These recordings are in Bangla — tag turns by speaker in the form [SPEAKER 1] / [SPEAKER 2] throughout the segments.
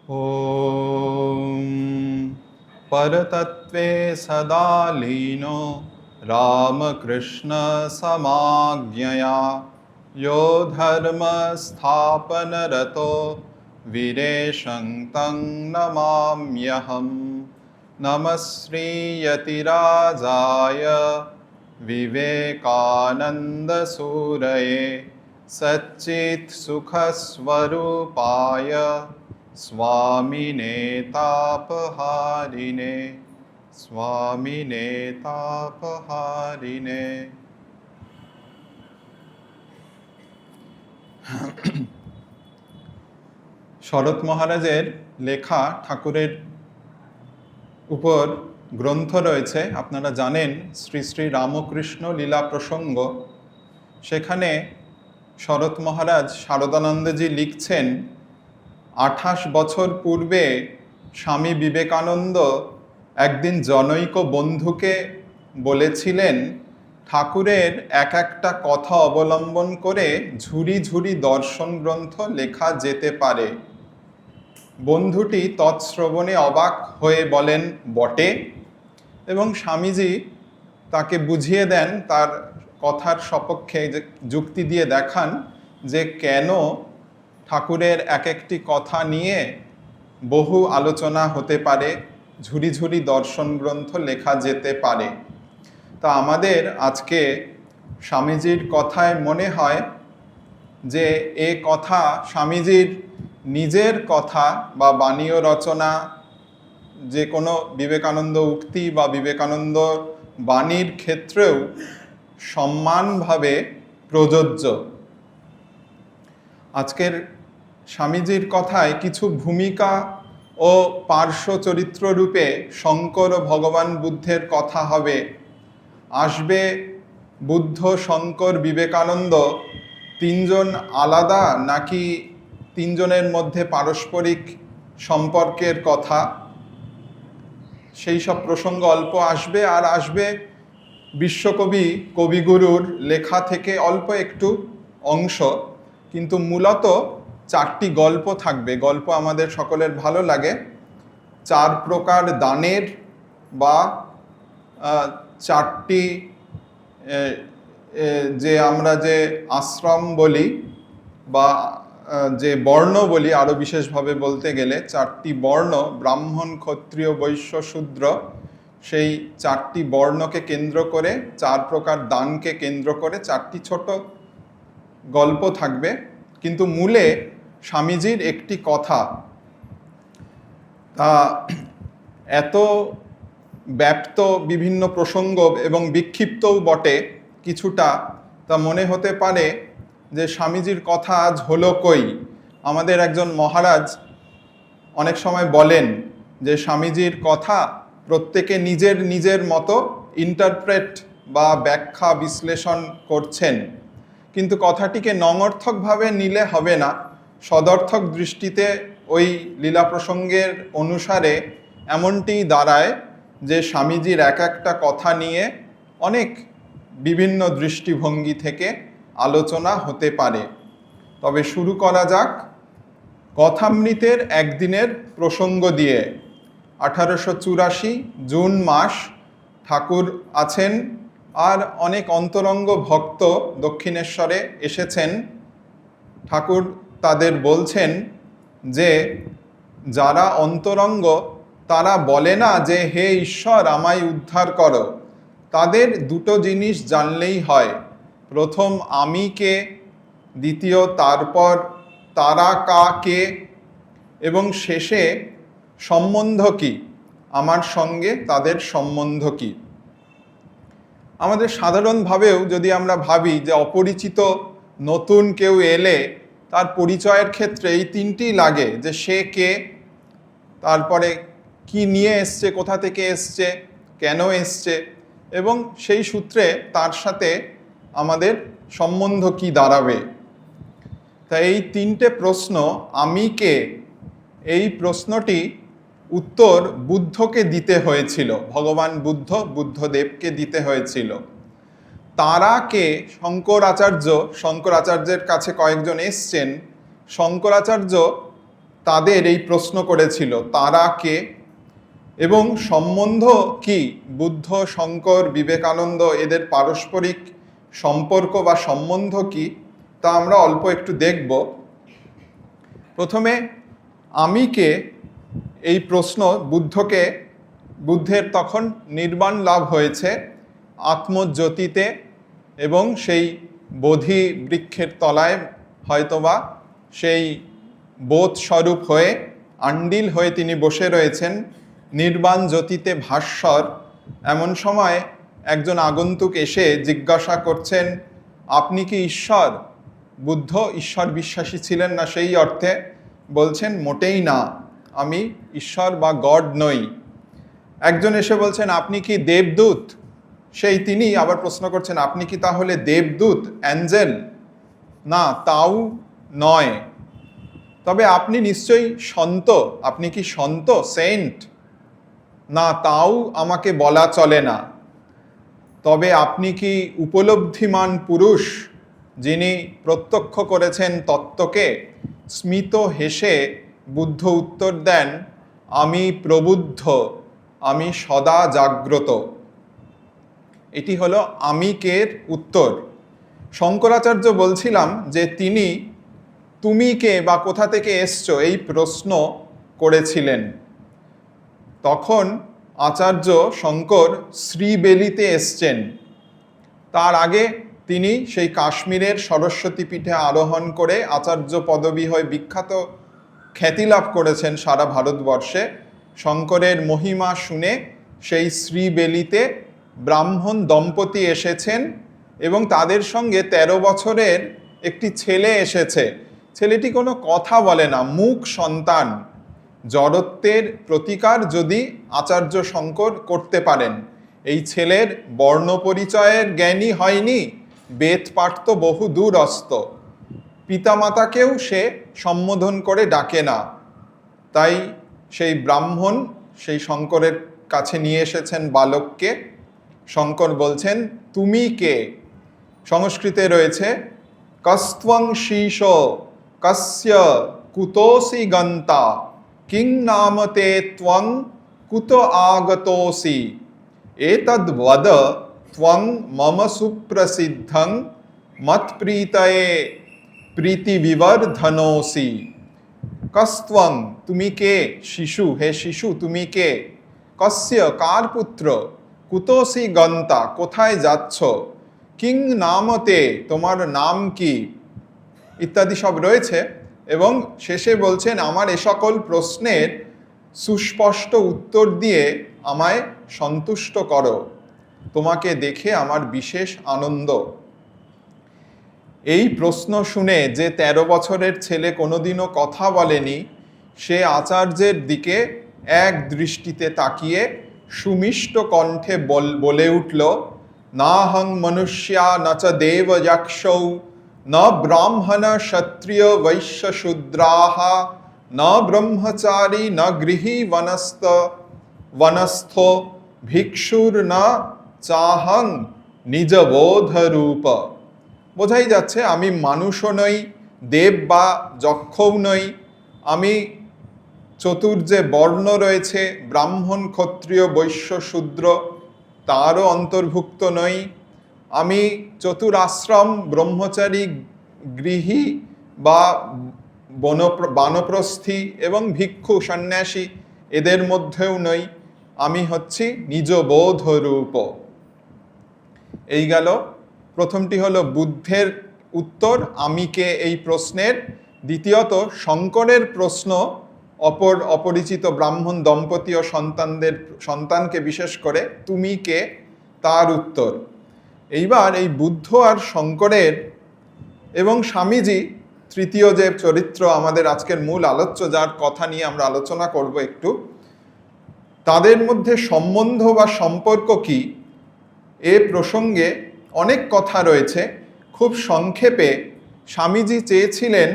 [SPEAKER 1] ॐ परतत्त्वे सदा लीनो रामकृष्णसमाज्ञया यो धर्मस्थापनरतो वीरेशं तं नमाम्यहम्। नमः श्रीयतिराजाय विवेकानन्दसूरये सच्चित्सुखस्वरूपाय स्वामिने तापहारिणे स्वामिने तापहारिणे। শরৎ মহারাজের লেখা ঠাকুরের উপর গ্রন্থ রয়েছে, আপনারা জানেন, শ্রী শ্রী রামকৃষ্ণ লীলা প্রসঙ্গ। সেখানে শরৎ মহারাজ শারদানন্দজি লিখছেন, 28 বছর পূর্বে স্বামী বিবেকানন্দ একদিন জনৈক বন্ধুকে বলেছিলেন, ঠাকুরের এক একটা কথা অবলম্বন করে ঝুরি ঝুরি দর্শন গ্রন্থ লেখা যেতে পারে। বন্ধুটি তৎশ্রবণে অবাক হয়ে বলেন, বটে? এবং স্বামীজি তাকে বুঝিয়ে দেন, তার কথার সপক্ষে যুক্তি দিয়ে দেখান যে কেন ঠাকুরের এক একটি কথা নিয়ে বহু আলোচনা হতে পারে, ঝুরি ঝুরি দর্শন গ্রন্থ লেখা যেতে পারে। তা আমাদের আজকে স্বামীজির কথায় মনে হয় যে এ কথা স্বামীজির নিজের কথা বা বাণীয় রচনা, যে কোনো বিবেকানন্দ উক্তি বা বিবেকানন্দ বাণীর ক্ষেত্রেও সমানভাবে প্রযোজ্য। আজকের স্বামীজির কথায় কিছু ভূমিকা ও পার্শ্ব চরিত্র রূপে শঙ্কর ও ভগবান বুদ্ধের কথা হবে। আসবে বুদ্ধ, শঙ্কর, বিবেকানন্দ তিনজন আলাদা নাকি তিনজনের মধ্যে পারস্পরিক সম্পর্কের কথা, সেই সব প্রসঙ্গ অল্প আসবে। আর আসবে বিশ্বকবি কবিগুরুর লেখা থেকে অল্প একটু অংশ, কিন্তু মূলত 4টি গল্প থাকবে। গল্প আমাদের সকলের ভালো লাগে। 4 প্রকার দানের বা 4টি যে আমরা যে আশ্রম বলি বা যে বর্ণ বলি, আরও বিশেষভাবে বলতে গেলে 4টি বর্ণ, ব্রাহ্মণ, ক্ষত্রিয়, বৈশ্য, শূদ্র, সেই 4টি বর্ণকে কেন্দ্র করে, 4 প্রকার দানকে কেন্দ্র করে 4টি ছোট গল্প থাকবে। কিন্তু মূলে স্বামীজির একটি কথা, তা এত ব্যাপ্ত, বিভিন্ন প্রসঙ্গ এবং বিক্ষিপ্তও বটে কিছুটা, তা মনে হতে পারে যে স্বামীজির কথা আজ হলো কই। আমাদের একজন মহারাজ অনেক সময় বলেন যে স্বামীজির কথা প্রত্যেকে নিজের নিজের মতো ইন্টারপ্রেট বা ব্যাখ্যা বিশ্লেষণ করছেন, কিন্তু কথাটিকে নঙর্থকভাবে নিলে হবে না। সদর্থক দৃষ্টিতে ওই লীলা প্রসঙ্গের অনুসারে এমনটি দাঁড়ায় যে স্বামীজির এক একটা কথা নিয়ে অনেক বিভিন্ন দৃষ্টিভঙ্গি থেকে আলোচনা হতে পারে। তবে শুরু করা যাক কথামৃতের একদিনের প্রসঙ্গ দিয়ে। 1884 জুন মাস, ঠাকুর আছেন আর অনেক অন্তরঙ্গ ভক্ত দক্ষিণেশ্বরে এসেছেন। ঠাকুর তাদের বলছেন যে যারা অন্তরঙ্গ তারা বলে না যে হে ঈশ্বর আমায় উদ্ধার করো, তাদের দুটো জিনিস জানলেই হয়। প্রথম আমি কে, দ্বিতীয় তারপর তারা কে, এবং শেষে সম্বন্ধ কি, আমার সঙ্গে তাদের সম্বন্ধ কি। আমাদের সাধারণভাবেও যদি আমরা ভাবি যে অপরিচিত নতুন কেউ এলে তার পরিচয়ের ক্ষেত্রে এই 3টি লাগে, যে সে কে, তারপরে কি নিয়ে এসছে, কোথা থেকে এসছে, কেন এসছে, এবং সেই সূত্রে তার সাথে আমাদের সম্বন্ধ কি দাঁড়াবে। তাই এই 3টে প্রশ্ন, আমি কে, এই প্রশ্নটি উত্তর বুদ্ধকে দিতে হয়েছিল, ভগবান বুদ্ধদেবকে দিতে হয়েছিল। তারা কে, শঙ্করাচার্যের কাছে কয়েকজন এসছেন। শঙ্করাচার্য তাদের এই প্রশ্ন করেছিল, তারা কে এবং সম্বন্ধ কি? বুদ্ধ, শঙ্কর, বিবেকানন্দ এদের পারস্পরিক সম্পর্ক বা সম্বন্ধ কি, তা আমরা অল্প একটু দেখব। প্রথমে আমি কে, এই প্রশ্ন বুদ্ধের তখন নির্বাণ লাভ হয়েছে আত্মজ্যোতিতে, এবং সেই বোধি বৃক্ষের তলায় হয়তোবা সেই বোধ স্বরূপ হয়ে আন্ডিল হয়ে তিনি বসে রয়েছেন নির্বাণ জ্যোতিতে ভাস্বর। এমন সময় একজন আগন্তুক এসে জিজ্ঞাসা করছেন, আপনি কি ঈশ্বর? বুদ্ধ ঈশ্বর বিশ্বাসী ছিলেন না সেই অর্থে, বলছেন মোটেই না, আমি ঈশ্বর বা গড নই। একজন এসে বলছেন, আপনি কি দেবদূত? তিনি আবার প্রশ্ন করছেন, আপনি কি তাহলে দেবদূত, অ্যাঞ্জেল? না, তাও নয়। তবে আপনি নিশ্চয়ই সন্ত, আপনি কি সন্ত, সেন্ট? না, তাও আমাকে বলা চলে না। তবে আপনি কি উপলব্ধিমান পুরুষ, যিনি প্রত্যক্ষ করেছেন তত্ত্বকে? স্মিত হেসে বুদ্ধ উত্তর দেন, আমি প্রবুদ্ধ, আমি সদা জাগ্রত। এটি হলো আমিকের উত্তর। শঙ্করাচার্য বলছিলাম যে তিনি তুমি কে বা কোথা থেকে এসছো এই প্রশ্ন করেছিলেন। তখন আচার্য শঙ্কর শ্রীবেলিতে এসছেন। তার আগে তিনি সেই কাশ্মীরের সরস্বতী পীঠে আরোহণ করে আচার্য পদবী হয়ে বিখ্যাত খ্যাতি লাভ করেছেন সারা ভারতবর্ষে। শঙ্করের মহিমা শুনে সেই শ্রীবেলিতে ব্রাহ্মণ দম্পতি এসেছেন এবং তাদের সঙ্গে 13 বছরের একটি ছেলে এসেছে। ছেলেটি কোনো কথা বলে না, মূক সন্তান। জড়ত্বের প্রতিকার যদি আচার্য শঙ্কর করতে পারেন। এই ছেলের বর্ণ পরিচয়ের জ্ঞানই হয়নি, বেদ পাঠ তো বহু দূরস্থ। পিতামাতাকেও সে সম্বোধন করে ডাকে না। তাই সেই ব্রাহ্মণ সেই শঙ্করের কাছে নিয়ে এসেছেন বালককে। শঙ্কর বলছেন, তুমি কে? সংস্কৃতে রয়েছে, কস্ত্বং শীর্ষ কস্য কুতোসি গন্তা কিং নাম তে ত্বং কুত আগতোসি এতদ বদ ত্বং মম সুপ্রসিদ্ধং মৎপ্রীতয়ে প্রীতি বিবর্ধনোসি। কস্ত্বং, তুমি কে? শিশু, হে শিশু তুমি কে? কস্য, কার পুত্র? কুতোসি গন্তা, কোথায় যাচ্ছ? কিং নামতে, তোমার নাম কি? ইত্যাদি সব রয়েছে। এবং শেষে বলছেন, আমার এ সকল প্রশ্নের সুস্পষ্ট উত্তর দিয়ে আমায় সন্তুষ্ট করো, তোমাকে দেখে আমার বিশেষ আনন্দ। এই প্রশ্ন শুনে যে 13 বছরের ছেলে কোনোদিনও কথা বলেনি, সে আচার্যের দিকে এক দৃষ্টিতে তাকিয়ে সুমিষ্ট কণ্ঠে বলে উঠল, নাহং মনুষ্যা ন চ দেব যক্ষৌ ন ব্রাহ্মণ ক্ষত্রিয় বৈশ্য শূদ্রাহ ন ব্রহ্মচারী ন গৃহী বনস্থো ভিক্ষুর ন চাহং নিজবোধ রূপ। বোঝাই যাচ্ছে আমি মানুষও নই, দেব বা যক্ষও নই, আমি চতুর্যে বর্ণ রয়েছে ব্রাহ্মণ ক্ষত্রিয় বৈশ্য শূদ্র তারও অন্তর্ভুক্ত নই, আমি চতুরাশ্রম ব্রহ্মচারী গৃহী বা বানপ্রস্থী এবং ভিক্ষু সন্ন্যাসী এদের মধ্যেও নই, আমি হচ্ছি নিজবোধ রূপ। এই গেল প্রথমটি হলো বুদ্ধের উত্তর আমি কে এই প্রশ্নের। দ্বিতীয়ত শঙ্করের প্রশ্ন অপরিচিত ব্রাহ্মণ দম্পতি ও সন্তানকে বিশেষ করে তুমি কে তার উত্তর। এইবার এই বুদ্ধ আর শঙ্করের এবং স্বামীজি তৃতীয় যে চরিত্র আমাদের আজকের মূল আলোচ্য, যার কথা নিয়ে আমরা আলোচনা করব একটু, তাদের মধ্যে সম্বন্ধ বা সম্পর্ক কি এ প্রসঙ্গে অনেক কথা রয়েছে। খুব সংক্ষেপে স্বামীজি চেয়েছিলেন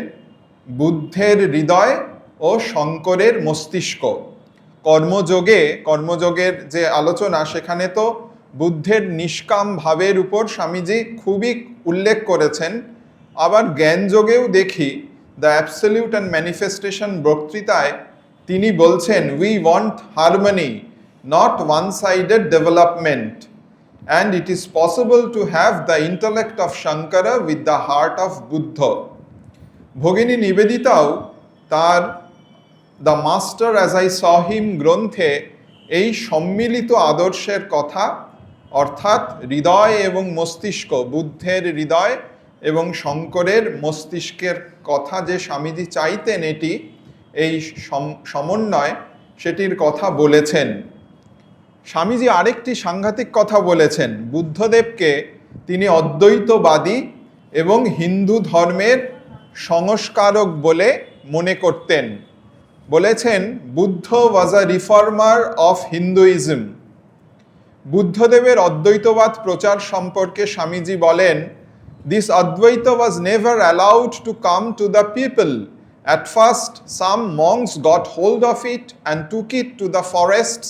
[SPEAKER 1] বুদ্ধের হৃদয় ও শঙ্করের মস্তিষ্ক। কর্মযোগের যে আলোচনা, সেখানে তো বুদ্ধের নিষ্কাম ভাবের উপর স্বামীজি খুবই উল্লেখ করেছেন। আবার জ্ঞানযোগেও দেখি দ্য অ্যাবসলিউট অ্যান্ড ম্যানিফেস্টেশন বক্তৃতায় তিনি বলছেন, we want harmony, not one sided development, and it is possible to have the intellect of Shankar with the heart of Buddha. Bhagini নিবেদিতাও তার the master as I saw him গ্রন্থে এই সম্মিলিত আদর্শের কথা, অর্থাৎ হৃদয় এবং মস্তিষ্ক, বুদ্ধের হৃদয় এবং শঙ্করের মস্তিষ্কের কথা যে স্বামীজি চাইতেন এটি এই সমন্বয়, সেটির কথা বলেছেন। স্বামীজি আরেকটি সাংঘাতিক কথা বলেছেন, বুদ্ধদেবকে তিনি অদ্বৈতবাদী এবং হিন্দু ধর্মের সংস্কারক বলে মনে করতেন। বলেছেন, Buddha was a reformer of Hinduism. বুদ্ধদেবের অদ্বৈতবাদ প্রচার সম্পর্কে স্বামীজি বলেন, দিস অদ্বৈত was never allowed to come to the people. At first, some monks got hold of it and took it to the forests,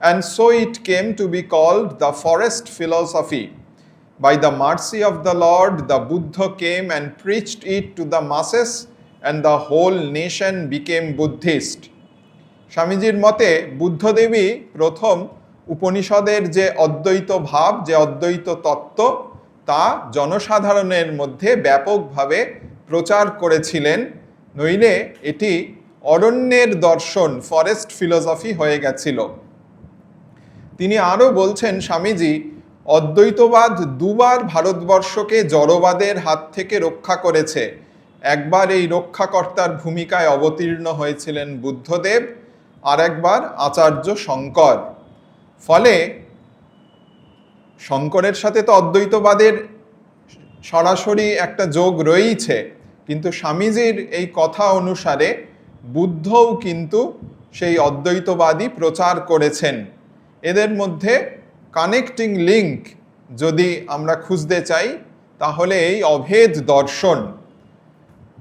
[SPEAKER 1] and so it came to be called the forest philosophy. By the mercy of the Lord, the Buddha came and preached it to the masses, and the whole nation became Buddhist. স্বামীজির মতে বুদ্ধদেবী প্রথম উপনিষদের যে অদ্বৈত ভাব, যে অদ্বৈত তত্ত্ব, তা জনসাধারণের মধ্যে ব্যাপকভাবে প্রচার করেছিলেন, নইলে এটি অরণ্যের দর্শন, ফরেস্ট ফিলোসফি হয়ে গেছিল। তিনি আরও বলছেন, স্বামীজি অদ্বৈতবাদ দুবার ভারতবর্ষকে জড়বাদের হাত থেকে রক্ষা করেছে। একবার এই রক্ষাকর্তার ভূমিকায় অবতীর্ণ হয়েছিলেন বুদ্ধদেব, আর একবার আচার্য শঙ্কর। ফলে শঙ্করের সাথে তো অদ্বৈতবাদের সরাসরি একটা যোগ রয়েছে, কিন্তু স্বামীজির এই কথা অনুসারে বুদ্ধও কিন্তু সেই অদ্বৈতবাদী প্রচার করেছেন। এদের মধ্যে কানেক্টিং লিঙ্ক যদি আমরা খুঁজতে চাই, তাহলে এই অভেদ দর্শন।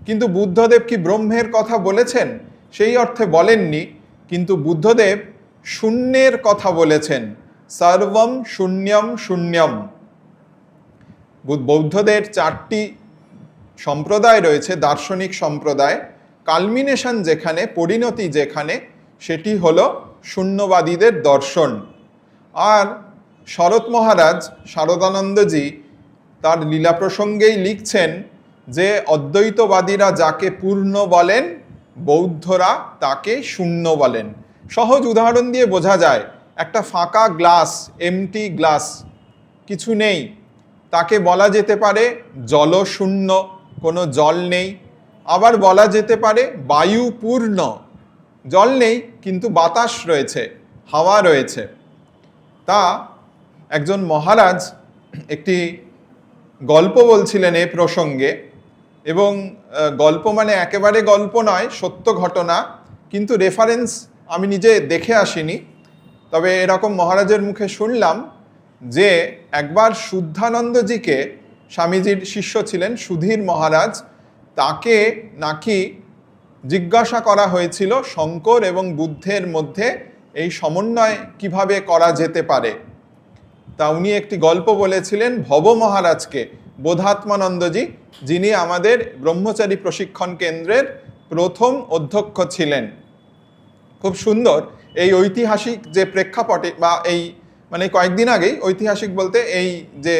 [SPEAKER 1] কিন্তু বুদ্ধদেব কি ব্রহ্মের কথা বলেছেন? সেই অর্থে বলেননি, কিন্তু বুদ্ধদেব শূন্যের কথা বলেছেন, সর্বম শূন্যম শূন্যম। বৌদ্ধদের 4টি সম্প্রদায় রয়েছে, দার্শনিক সম্প্রদায়। কালমিনেশন যেখানে, পরিণতি যেখানে, সেটি হলো শূন্যবাদীদের দর্শন। আর শরৎ মহারাজ, শারদানন্দজি তার লীলা প্রসঙ্গেই লিখছেন যে অদ্বৈতবাদীরা যাকে পূর্ণ বলেন, বৌদ্ধরা তাকে শূন্য বলেন। সহজ উদাহরণ দিয়ে বোঝা যায়, একটা ফাঁকা গ্লাস, এমটি গ্লাস, কিছু নেই, তাকে বলা যেতে পারে জলশূন্য, কোনো জল নেই। আবার বলা যেতে পারে বায়ু পূর্ণ, জল নেই কিন্তু বাতাস রয়েছে, হাওয়া রয়েছে। তা একজন মহারাজ একটি গল্প বলছিলেন এ প্রসঙ্গে, এবং গল্প মানে একেবারে গল্প নয়, সত্য ঘটনা, কিন্তু রেফারেন্স আমি নিজে দেখে আসিনি। তবে এরকম মহারাজের মুখে শুনলাম যে একবার শুদ্ধানন্দজিকে, স্বামীজির শিষ্য ছিলেন সুধীর মহারাজ, তাকে নাকি জিজ্ঞাসা করা হয়েছিল শঙ্কর এবং বুদ্ধের মধ্যে এই সমন্বয় কিভাবে করা যেতে পারে। তা উনি একটি গল্প বলেছিলেন ভব মহারাজকে, বোধাত্মানন্দজি, যিনি আমাদের ব্রহ্মচারী প্রশিক্ষণ কেন্দ্রের প্রথম অধ্যক্ষ ছিলেন। খুব সুন্দর এই ঐতিহাসিক যে প্রেক্ষাপটে, বা এই মানে কয়েকদিন আগেই, ঐতিহাসিক বলতে এই যে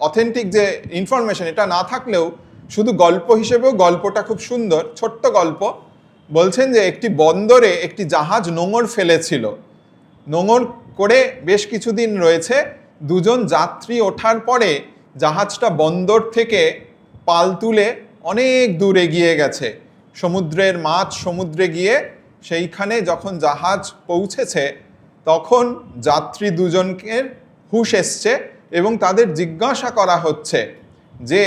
[SPEAKER 1] অথেন্টিক যে ইনফরমেশন, এটা না থাকলেও শুধু গল্প হিসেবেও গল্পটা খুব সুন্দর, ছোট্ট গল্প। বলছেন যে একটি বন্দরে একটি জাহাজ নোঙর ফেলেছিল, নোঙর করে বেশ কিছুদিন রয়েছে। দুজন যাত্রী ওঠার পরে জাহাজটা বন্দর থেকে পাল তুলে অনেক দূর এগিয়ে গেছে। সমুদ্রের মাছ সমুদ্রে গিয়ে সেইখানে যখন জাহাজ পৌঁছেছে, তখন যাত্রী দুজনকে হুঁশ এসছে এবং তাদের জিজ্ঞাসা করা হচ্ছে যে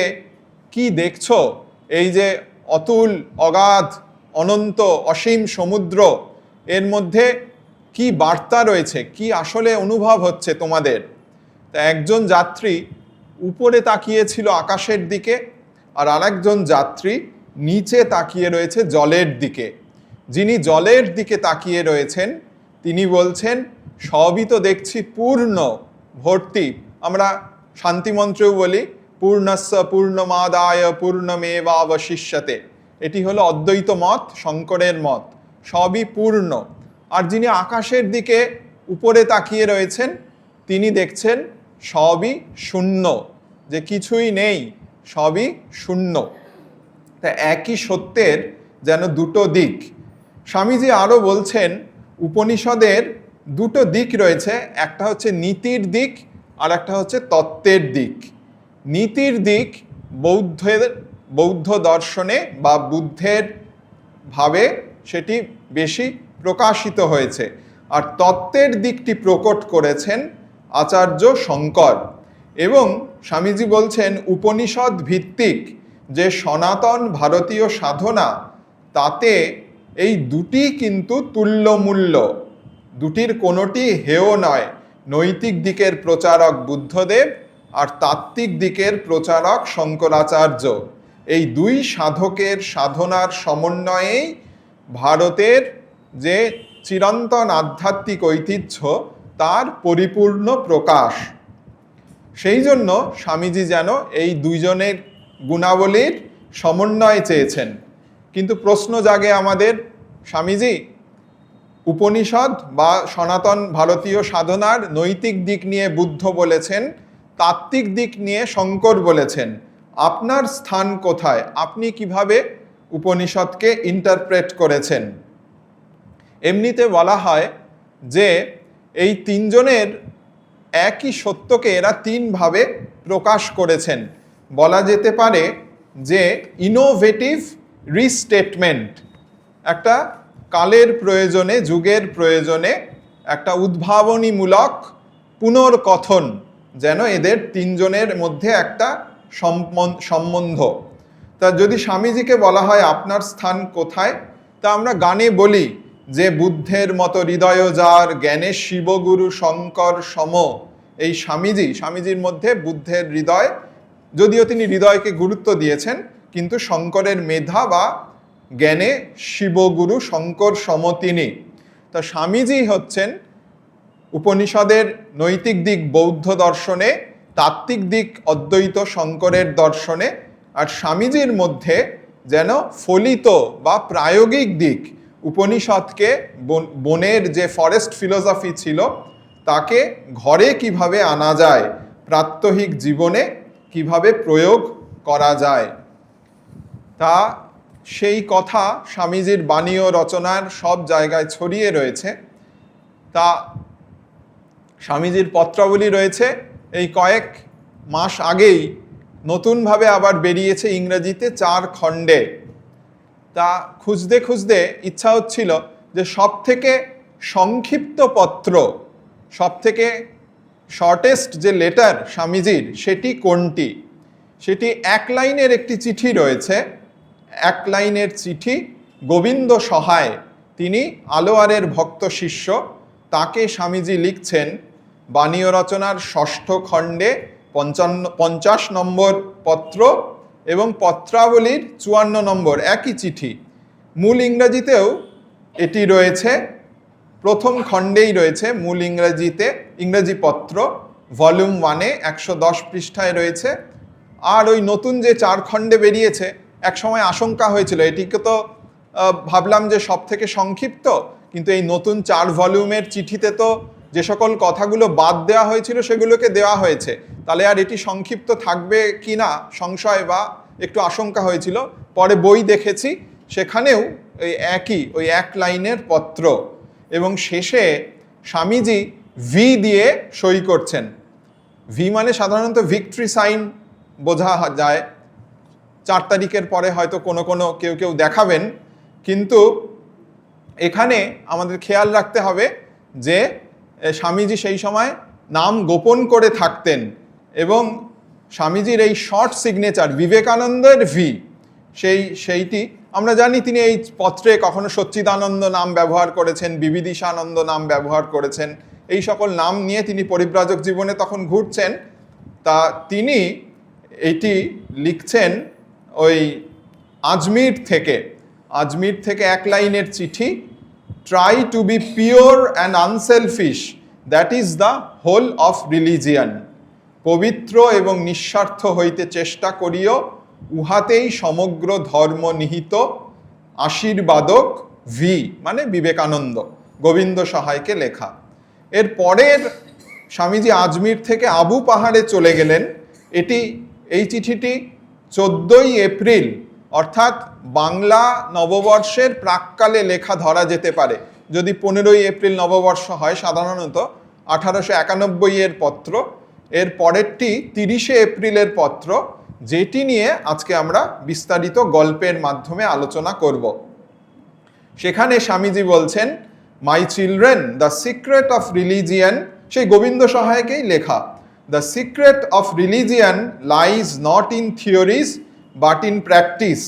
[SPEAKER 1] কি দেখছো, এই যে অতুল, অগাধ, অনন্ত, অসীম সমুদ্র, এর মধ্যে কি বার্তা রয়েছে, কি আসলে অনুভব হচ্ছে তোমাদের? তা একজন যাত্রী উপরে তাকিয়েছিল আকাশের দিকে, আর আরেকজন যাত্রী নিচে তাকিয়ে রয়েছে জলের দিকে। যিনি জলের দিকে তাকিয়ে রয়েছেন তিনি বলছেন, সবই তো দেখছি পূর্ণ, ভর্তি। আমরা শান্তিমন্ত্রেও বলি, পূর্ণস্য পূর্ণমাদায় পূর্ণমেবাবশিষ্যতে। এটি হলো অদ্বৈত মত, শঙ্করের মত। সবই পূর্ণ। আর যিনি আকাশের দিকে উপরে তাকিয়ে রয়েছেন তিনি দেখছেন সবই শূন্য, যে কিছুই নেই, সবই শূন্য। তা একই সত্যের যেন দুটো দিক। স্বামীজি আরও বলছেন উপনিষদের দুটো দিক রয়েছে, একটা হচ্ছে নীতির দিক আর একটা হচ্ছে তত্ত্বের দিক। নীতির দিক বৌদ্ধ দর্শনে বা বুদ্ধের ভাবে সেটি বেশি প্রকাশিত হয়েছে, আর তত্ত্বের দিকটি প্রকট করেছেন আচার্য শঙ্কর। এবং স্বামীজি বলছেন উপনিষদ ভিত্তিক যে সনাতন ভারতীয় সাধনা, তাতে এই দুটি কিন্তু তুল্যমূল্য, দুটির কোনোটি হেয় নয়। নৈতিক দিকের প্রচারক বুদ্ধদেব আর তাত্ত্বিক দিকের প্রচারক শঙ্করাচার্য, এই দুই সাধকের সাধনার সমন্বয়েই ভারতের যে চিরন্তন আধ্যাত্মিক ঐতিহ্য তার পরিপূর্ণ প্রকাশ। সেই জন্য স্বামীজি যেন এই দুইজনের গুণাবলীর সমন্বয় চেয়েছেন। কিন্তু প্রশ্ন জাগে আমাদের, স্বামীজি উপনিষদ বা সনাতন ভারতীয় সাধনার নৈতিক দিক নিয়ে বুদ্ধ বলেছেন, তাত্ত্বিক দিক নিয়ে শঙ্কর বলেছেন, আপনার স্থান কোথায়? আপনি কিভাবে উপনিষদকে ইন্টারপ্রেট করেছেন? এমনিতে বলা হয় যে এই তিনজনের একই সত্যকে এরা তিনভাবে প্রকাশ করেছেন। বলা যেতে পারে যে ইনোভেটিভ রিস্টেটমেন্ট, একটা কালের প্রয়োজনে, যুগের প্রয়োজনে একটা উদ্ভাবনীমূলক পুনর্কথন, যেন এদের তিনজনের মধ্যে একটা সম্বন্ধ। তা যদি স্বামীজিকে বলা হয় আপনার স্থান কোথায়, তা আমরা গানে বলি যে বুদ্ধের মতো হৃদয় যার, জ্ঞানে শিবগুরু শঙ্কর সম। এই স্বামীজির মধ্যে বুদ্ধের হৃদয়, যদিও তিনি হৃদয়কে গুরুত্ব দিয়েছেন, কিন্তু শঙ্করের মেধা বা জ্ঞানে শিবগুরু শঙ্কর সম তিনি। তা স্বামীজি হচ্ছেন উপনিষদের নৈতিক দিক বৌদ্ধ দর্শনে, তাত্ত্বিক দিক অদ্বৈত শঙ্করের দর্শনে, আর স্বামীজির মধ্যে যেন ফলিত বা প্রায়োগিক দিক, উপনিষদকে বনের যে ফরেস্ট ফিলোসফি ছিল তাকে ঘরে কিভাবে আনা যায়, প্রাত্যহিক জীবনে কিভাবে প্রয়োগ করা যায়। তা সেই কথা স্বামীজির বাণী ও রচনার সব জায়গায় ছড়িয়ে রয়েছে। তা স্বামীজির পত্রাবলী রয়েছে, এই কয়েক মাস আগেই নতুনভাবে আবার বেরিয়েছে ইংরেজিতে 4 খণ্ডে। তা খুঁজতে খুঁজতে ইচ্ছা হচ্ছিল যে সব থেকে সংক্ষিপ্ত পত্র, সব থেকে শর্টেস্ট যে লেটার স্বামীজির সেটি কোনটি। সেটি 1 লাইনের একটি চিঠি রয়েছে, 1 লাইনের চিঠি। গোবিন্দ সহায়, তিনি আলোয়ারের ভক্ত শিষ্য, তাকে স্বামীজি লিখছেন বাণী ও রচনার 6ষ্ঠ খণ্ডে 50 নম্বর পত্র এবং পত্রাবলীর 54 নম্বর একই চিঠি। মূল ইংরেজিতেও এটি রয়েছে, প্রথম খণ্ডেই রয়েছে মূল ইংরেজিতে, ইংরেজি পত্র ভলিউম 1-এ 110 পৃষ্ঠায় রয়েছে। আর ওই নতুন যে 4 খণ্ডে বেরিয়েছে, এক সময় আশঙ্কা হয়েছিল এটিকে তো ভাবলাম যে সব থেকে সংক্ষিপ্ত, কিন্তু এই নতুন 4 ভলিউমের চিঠিতে তো যে সকল কথাগুলো বাদ দেওয়া হয়েছিল সেগুলোকে দেওয়া হয়েছে, তাহলে আর এটি সংক্ষিপ্ত থাকবে কি না সংশয় বা একটু আশঙ্কা হয়েছিল। পরে বই দেখেছি, সেখানেও ওই 1 লাইনের পত্র, এবং শেষে স্বামীজি ভি দিয়ে সই করছেন। ভি মানে সাধারণত ভিক্টরি সাইন বোঝা যায়, 4 তারিখের পরে হয়তো কোনো কেউ দেখাবেন, কিন্তু এখানে আমাদের খেয়াল রাখতে হবে যে স্বামীজি সেই সময় নাম গোপন করে থাকতেন, এবং স্বামীজির এই শর্ট সিগনেচার বিবেকানন্দের ভি, সেইটি আমরা জানি। তিনি এই পত্রে কখনো সচ্চিদানন্দ নাম ব্যবহার করেছেন, বিবিদিশানন্দ নাম ব্যবহার করেছেন, এই সকল নাম নিয়ে তিনি পরিব্রাজক জীবনে তখন ঘুরছেন। তা তিনি এটি লিখছেন ওই আজমির থেকে 1 লাইনের চিঠি। Try to be pure and unselfish, that is the whole of religion. পবিত্র এবং নিঃস্বার্থ হইতে চেষ্টা করিও, উহাতেই সমগ্র ধর্ম নিহিত, আশীর্বাদক ভি মানে বিবেকানন্দ, গোবিন্দ সহায়কে লেখা। এর পরের স্বামীজি আজমির থেকে আবু পাহাড়ে চলে গেলেন। এই চিঠিটি 14ই এপ্রিল অর্থাৎ বাংলা নববর্ষের প্রাক্কালে লেখা ধরা যেতে পারে। যদি 15ই এপ্রিল নববর্ষ হয়, সাধারণত 1891 এর পত্র। এর পরেরটি 30শে এপ্রিলের পত্র, যেটি নিয়ে আজকে আমরা বিস্তারিত গল্পের মাধ্যমে আলোচনা করব। সেখানে স্বামীজি বলছেন, my children, the secret of religion, সেই গোবিন্দ সহায়কেই লেখা, the secret of religion lies not in theories but in practice,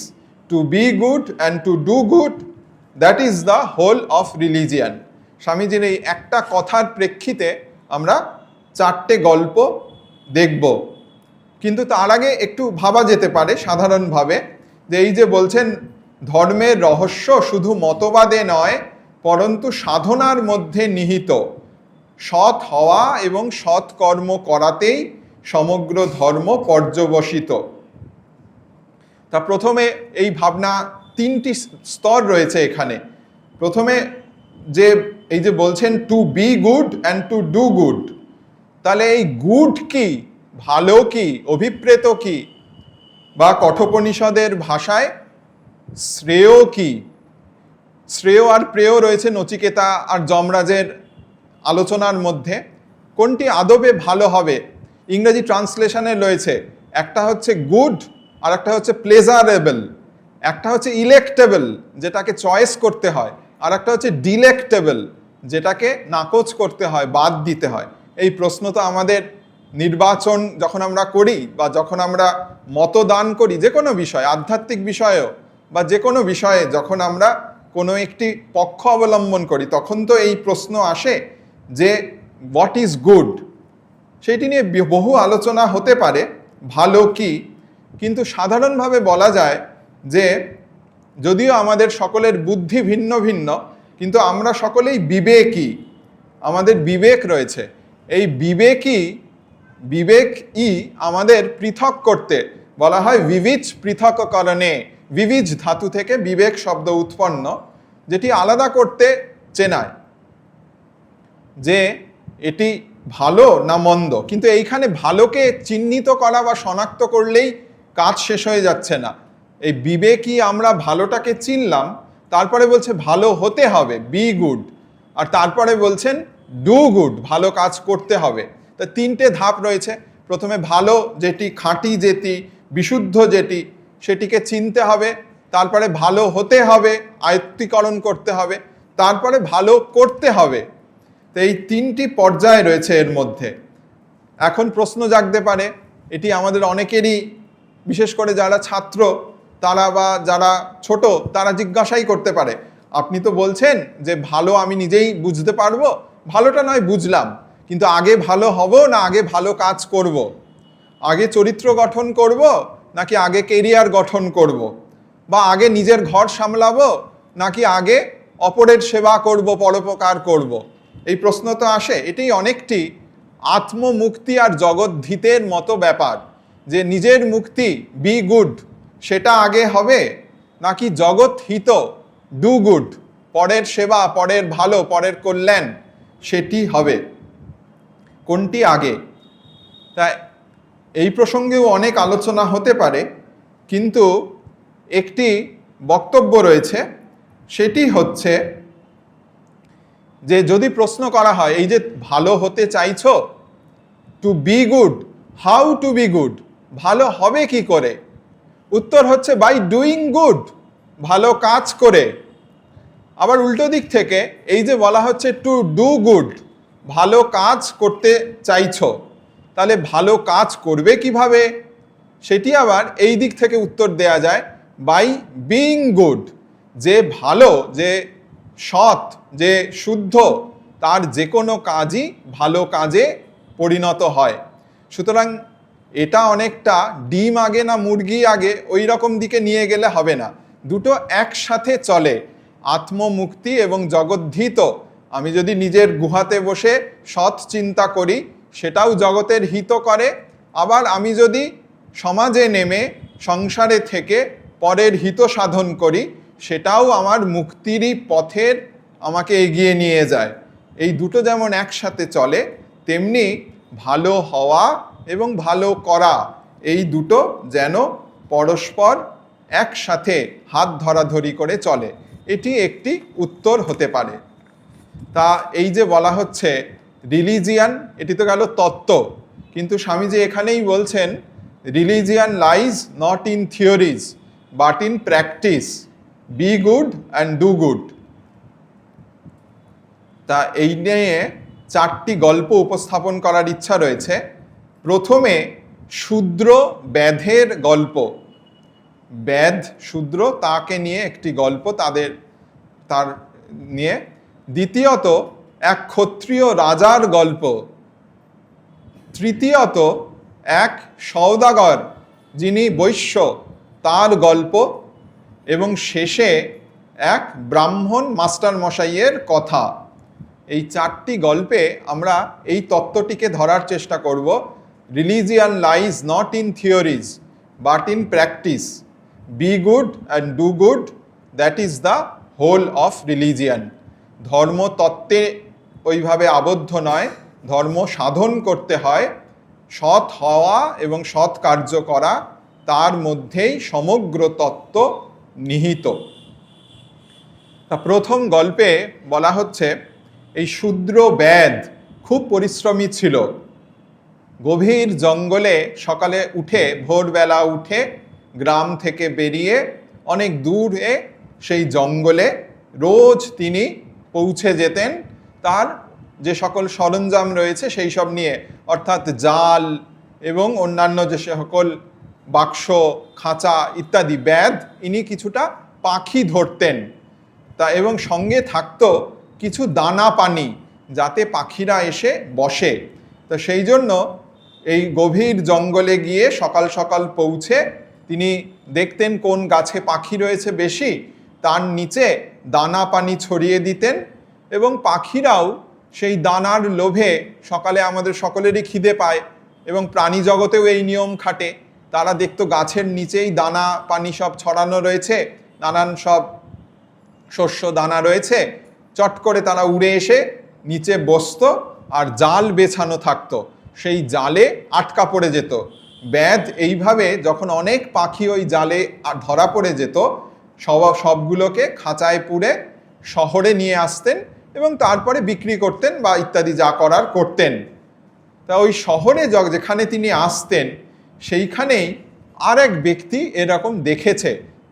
[SPEAKER 1] to be good and to do good, that is the whole of religion. স্বামীজির এই একটা কথার প্রেক্ষিতে আমরা 4টে গল্প দেখব। কিন্তু তার আগে একটু ভাবা যেতে পারে সাধারণভাবে, যে এই যে বলছেন ধর্মের রহস্য শুধু মতবাদে নয় পরন্তু সাধনার মধ্যে নিহিত, সৎ হওয়া এবং সৎ কর্ম করাতেই সমগ্র ধর্ম পর্যবসিত। তা প্রথমে এই ভাবনা 3টি স্তর রয়েছে এখানে। প্রথমে এই যে বলছেন to be good and to do good, তাহলে এই গুড কি, ভালো কি, অভিপ্রেত কি, বা কঠোপনিষদের ভাষায় শ্রেয় কি? শ্রেয় আর প্রেয় রয়েছে নচিকেতা আর যমরাজের আলোচনার মধ্যে। কোনটি আদবে ভালো হবে? ইংরেজি ট্রান্সলেশনে রয়েছে, একটা হচ্ছে গুড আর একটা হচ্ছে প্লেজারেবল, একটা হচ্ছে ইলেক্টেবল যেটাকে চয়েস করতে হয়, আর একটা হচ্ছে ডিলেক্টেবল যেটাকে নাকচ করতে হয়, বাদ দিতে হয়। এই প্রশ্ন তো আমাদের নির্বাচন যখন আমরা করি বা যখন আমরা মতদান করি, যে কোনো বিষয়, আধ্যাত্মিক বিষয়েও বা যে কোনো বিষয়ে যখন আমরা কোনো একটি পক্ষ অবলম্বন করি, তখন তো এই প্রশ্ন আসে যে হোয়াট ইজ গুড। সেটি নিয়ে বহু আলোচনা হতে পারে, ভালো কি। কিন্তু সাধারণভাবে বলা যায় যে যদিও আমাদের সকলের বুদ্ধি ভিন্ন ভিন্ন, কিন্তু আমরা সকলেই বিবেকী, আমাদের বিবেক রয়েছে। এই বিবেকই আমাদের পৃথক করতে বলা হয় বিবিজ পৃথককরণে। বিবিজ ধাতু থেকে বিবেক শব্দ উৎপন্ন, যেটি আলাদা করতে চেনায় যে এটি ভালো না মন্দ। কিন্তু এইখানে ভালোকে চিহ্নিত করা বা শনাক্ত করলেই কাজ শেষ হয়ে যাচ্ছে না। এই বিবেকই আমরা ভালোটাকে চিনলাম, তারপরে বলছে ভালো হতে হবে, বি গুড, আর তারপরে বলছেন ডু গুড, ভালো কাজ করতে হবে। তা 3টে ধাপ রয়েছে। প্রথমে ভালো যেটি, খাঁটি যেটি, বিশুদ্ধ যেটি, সেটিকে চিনতে হবে। তারপরে ভালো হতে হবে, আয়ত্তীকরণ করতে হবে। তারপরে ভালো করতে হবে। তো এই 3টি পর্যায় রয়েছে এর মধ্যে। এখন প্রশ্ন জাগতে পারে, এটি আমাদের অনেকেরই, বিশেষ করে যারা ছাত্র তারা বা যারা ছোট তারা জিজ্ঞাসাই করতে পারে, আপনি তো বলছেন যে ভালো আমি নিজেই বুঝতে পারবো, ভালোটা নয় বুঝলাম, কিন্তু আগে ভালো হব না আগে ভালো কাজ করব? আগে চরিত্র গঠন করব নাকি আগে কেরিয়ার গঠন করব? বা আগে নিজের ঘর সামলাবো নাকি আগে অপরের সেবা করব, পরোপকার করব? এই প্রশ্ন তো আসে। এটাই অনেকটি আত্মমুক্তি আর জগদ্ধিতের মতো ব্যাপার, যে নিজের মুক্তি, বি গুড, সেটা আগে হবে নাকি জগৎ হিত, ডু গুড, পরের সেবা, পরের ভালো, পরের কল্যাণ, সেটি হবে? কোনটি আগে? তাই এই প্রসঙ্গেও অনেক আলোচনা হতে পারে, কিন্তু একটি বক্তব্য রয়েছে, সেটি হচ্ছে যে যদি প্রশ্ন করা হয় এই যে ভালো হতে চাইছো, to be good, how to be good, ভালো হবে কি করে? উত্তর হচ্ছে বাই ডুইং গুড, ভালো কাজ করে। আবার উল্টো দিক থেকে এই যে বলা হচ্ছে টু ডু গুড, ভালো কাজ করতে চাইছো, তাহলে ভালো কাজ করবে কিভাবে? সেটি আবার এই দিক থেকে উত্তর দেয়া যায় বাই বিইং গুড, যে ভালো, যে সৎ, যে শুদ্ধ, তার যে কোনো কাজই ভালো কাজে পরিণত হয়। সুতরাং এটা অনেকটা ডিম আগে না মুরগি আগে ওই রকম দিকে নিয়ে গেলে হবে না, দুটো একসাথে চলে। আত্মমুক্তি এবং জগদ্ধিত, আমি যদি নিজের গুহাতে বসে সৎ চিন্তা করি সেটাও জগতের হিত করে। আবার আমি যদি সমাজে নেমে সংসারে থেকে পরের হিত সাধন করি, সেটাও আমার মুক্তিরই পথের আমাকে এগিয়ে নিয়ে যায়। এই দুটো যেমন একসাথে চলে, তেমনি ভালো হওয়া এবং ভালো করা এই দুটো যেন পরস্পর একসাথে হাত ধরাধরি করে চলে। এটি একটি উত্তর হতে পারে। তা এই যে বলা হচ্ছে রিলিজিয়ান, এটি তো গেল তত্ত্ব, কিন্তু স্বামীজি এখানেই বলছেন religion lies not in theories but in practice, be good and do good. তা এই নিয়ে 4টি গল্প উপস্থাপন করার ইচ্ছা রয়েছে। প্রথমে শূদ্র ব্যাধের গল্প, ব্যাধ শূদ্র তাকে নিয়ে একটি গল্প তার নিয়ে। দ্বিতীয়ত এক ক্ষত্রিয় রাজার গল্প। তৃতীয়ত এক সওদাগর যিনি বৈশ্য তার গল্প। এবং শেষে এক ব্রাহ্মণ মাস্টার মশাইয়ের কথা। এই 4টি গল্পে আমরা এই তত্ত্বটিকে ধরার চেষ্টা করব। Religion lies not in theories but in practice, be good and do good, that is the whole of religion. ধর্ম তত্ত্বে ওইভাবে আবদ্ধ নয়, ধর্ম সাধন করতে হয়, সৎ হওয়া এবং সৎ কার্য করা, তার মধ্যেই সমগ্র তত্ত্ব নিহিত। তা প্রথম গল্পে বলা হচ্ছে এই শূদ্র ব্যাধ খুব পরিশ্রমী ছিল। গভীর জঙ্গলে সকালে উঠে, ভোরবেলা উঠে গ্রাম থেকে বেরিয়ে অনেক দূরে সেই জঙ্গলে রোজ তিনি পৌঁছে যেতেন তার যে সকল সরঞ্জাম রয়েছে সেই সব নিয়ে, অর্থাৎ জাল এবং অন্যান্য যে সকল বাক্স, খাঁচা ইত্যাদি। ব্যাধ ইনি কিছুটা পাখি ধরতেন তা, এবং সঙ্গে থাকতো কিছু দানা পানি যাতে পাখিরা এসে বসে। তো সেই জন্য এই গভীর জঙ্গলে গিয়ে সকাল সকাল পৌঁছে তিনি দেখতেন কোন গাছে পাখি রয়েছে বেশি, তার নিচে দানা পানি ছড়িয়ে দিতেন এবং পাখিরাও সেই দানার লোভে, সকালে আমাদের সকলেরই খিদে পায় এবং প্রাণী জগতেও এই নিয়ম খাটে, তারা দেখতো গাছের নিচেই দানা পানি সব ছড়ানো রয়েছে, নানান সব শস্য দানা রয়েছে, চট করে তারা উড়ে এসে নিচে বসতো আর জাল বেছানো থাকতো, সেই জালে আটকা পড়ে যেত। ব্যাধ এইভাবে যখন অনেক পাখি ওই জালে ধরা পড়ে যেত, সবগুলোকে খাঁচায় পুরে শহরে নিয়ে আসতেন এবং তারপরে বিক্রি করতেন বা ইত্যাদি যা করার করতেন। তা ওই শহরে যেখানে তিনি আসতেন সেইখানেই আর এক ব্যক্তি এরকম দেখেছে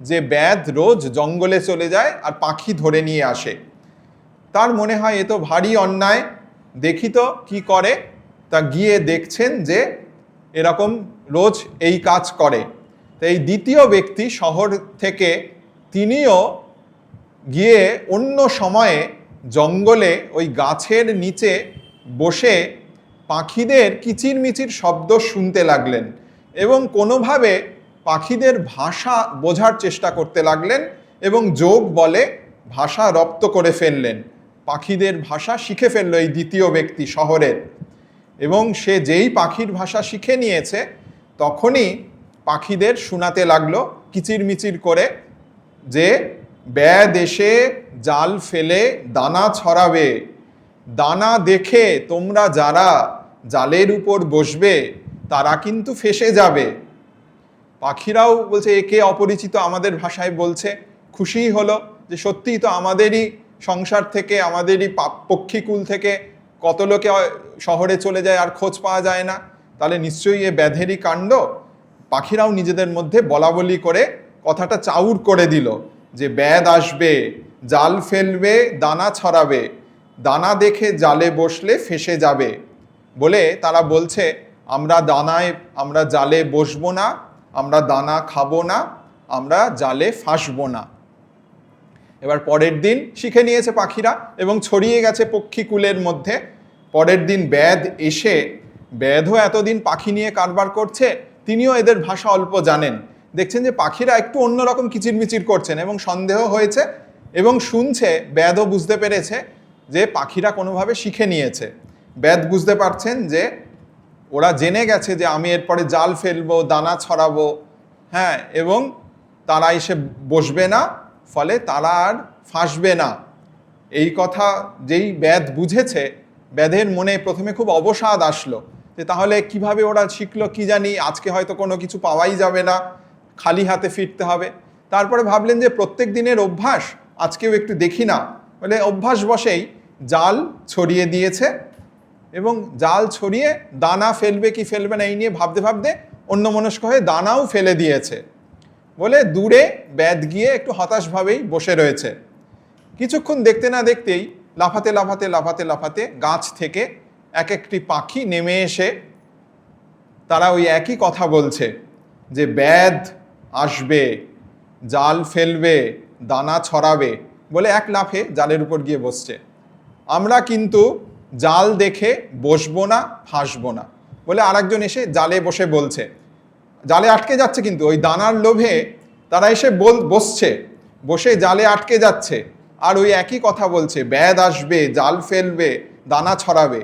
[SPEAKER 1] যে ব্যাধ রোজ জঙ্গলে চলে যায় আর পাখি ধরে নিয়ে আসে। তার মনে হয় এ তো ভারী অন্যায়, দেখি তো কি করে। তা গিয়ে দেখছেন যে এরকম রোজ এই কাজ করে। তো এই দ্বিতীয় ব্যক্তি শহর থেকে তিনিও গিয়ে অন্য সময়ে জঙ্গলে ওই গাছের নিচে বসে পাখিদের কিচিরমিচির শব্দ শুনতে লাগলেন এবং কোনোভাবে পাখিদের ভাষা বোঝার চেষ্টা করতে লাগলেন এবং যোগ বলে ভাষা রপ্ত করে ফেললেন। পাখিদের ভাষা শিখে ফেললো এই দ্বিতীয় ব্যক্তি শহরের, এবং সে যেই পাখির ভাষা শিখে নিয়েছে তখনই পাখিদের শোনাতে লাগলো কিচিরমিচির করে যে ব্যাধ এসে জাল ফেলে দানা ছড়াবে, দানা দেখে তোমরা যারা জালের উপর বসবে তারা কিন্তু ফেঁসে যাবে। পাখিরাও বলছে একে অপরিচিত আমাদের ভাষায় বলছে, খুশিই হলো যে সত্যিই তো আমাদেরই সংসার থেকে, আমাদেরই পক্ষীকুল থেকে কত লোকে শহরে চলে যায় আর খোঁজ পাওয়া যায় না, তাহলে নিশ্চয়ই এ ব্যাধেরই কাণ্ড। পাখিরাও নিজেদের মধ্যে বলাবলি করে কথাটা চাউর করে দিল যে ব্যাধ আসবে, জাল ফেলবে, দানা ছড়াবে, দানা দেখে জালে বসলে ফেঁসে যাবে বলে তারা বলছে আমরা জালে বসবো না, আমরা দানা খাবো না, আমরা জালে ফাঁসবো না। এবার পরের দিন শিখে নিয়েছে পাখিরা এবং ছড়িয়ে গেছে পক্ষীকুলের মধ্যে। পরের দিন ব্যাধ এসে, ব্যাধও এতদিন পাখি নিয়ে কারবার করছে, তিনিও এদের ভাষা অল্প জানেন, দেখছেন যে পাখিরা একটু অন্যরকম কিচিরমিচির করছেন এবং সন্দেহ হয়েছে এবং শুনছে, ব্যাধও বুঝতে পেরেছে যে পাখিরা কোনোভাবে শিখে নিয়েছে। ব্যাধ বুঝতে পারছেন যে ওরা জেনে গেছে যে আমি এরপরে জাল ফেলবো, দানা ছড়াবো, হ্যাঁ, এবং তারা এসে বসবে না, ফলে তারা আর ফাঁসবে না। এই কথা যেই ব্যাধ বুঝেছে, ব্যাধের মনে প্রথমে খুব অবসাদ আসলো যে তাহলে কিভাবে ওরা শিখলো কি জানি, আজকে হয়তো কোনো কিছু পাওয়াই যাবে না, খালি হাতে ফিরতে হবে। তারপরে ভাবলেন যে প্রত্যেক দিনের অভ্যাস, আজকেও একটু দেখি না, বলে অভ্যাস বসেই জাল ছড়িয়ে দিয়েছে এবং জাল ছড়িয়ে দানা ফেলবে কি ফেলবে না এই নিয়ে ভাবতে ভাবতে অন্যমনস্ক হয়ে দানাও ফেলে দিয়েছে। বলে দূরে ব্যাধ গিয়ে একটু হতাশভাবেই বসে রয়েছে। কিছুক্ষণ দেখতে না দেখতেই লাফাতে লাফাতে লাফাতে লাফাতে গাছ থেকে এক একটি পাখি নেমে এসে তারা ওই একই কথা বলছে যে ব্যাধ আসবে, জাল ফেলবে, দানা ছড়াবে, বলে এক লাফে জালের উপর গিয়ে বসছে। আমরা কিন্তু জাল দেখে বসবো না, ফাঁসবো না, বলে আরেকজন এসে জালে বসে বলছে। জালে আটকে যাচ্ছে, কিন্তু ওই দানার লোভে তারা এসে বসছে, বসে জালে আটকে যাচ্ছে, আর ওই একই কথা বলছে ব্যাধ আসবে, জাল ফেলবে, দানা ছড়াবে।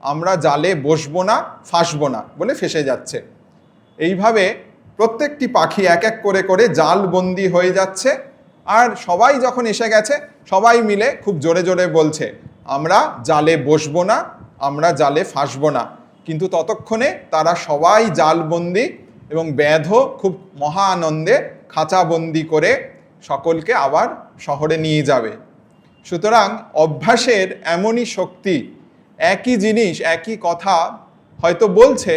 [SPEAKER 1] আমরা জালে বসবো না, ফাঁসবো না, বলে ফেসে যাচ্ছে। এইভাবে প্রত্যেকটি পাখি এক এক করে করে জাল বন্দি হয়ে যাচ্ছে। আর সবাই যখন এসে গেছে, সবাই মিলে খুব জোরে জোরে বলছে আমরা জালে বসবো না, আমরা জালে ফাঁসবো না। কিন্তু ততক্ষণে তারা সবাই জালবন্দি এবং ব্যাধও খুব মহা আনন্দে খাঁচাবন্দি করে সকলকে আবার শহরে নিয়ে যাবে। সুতরাং অভ্যাসের এমনই শক্তি, একই জিনিস একই কথা হয়তো বলছে,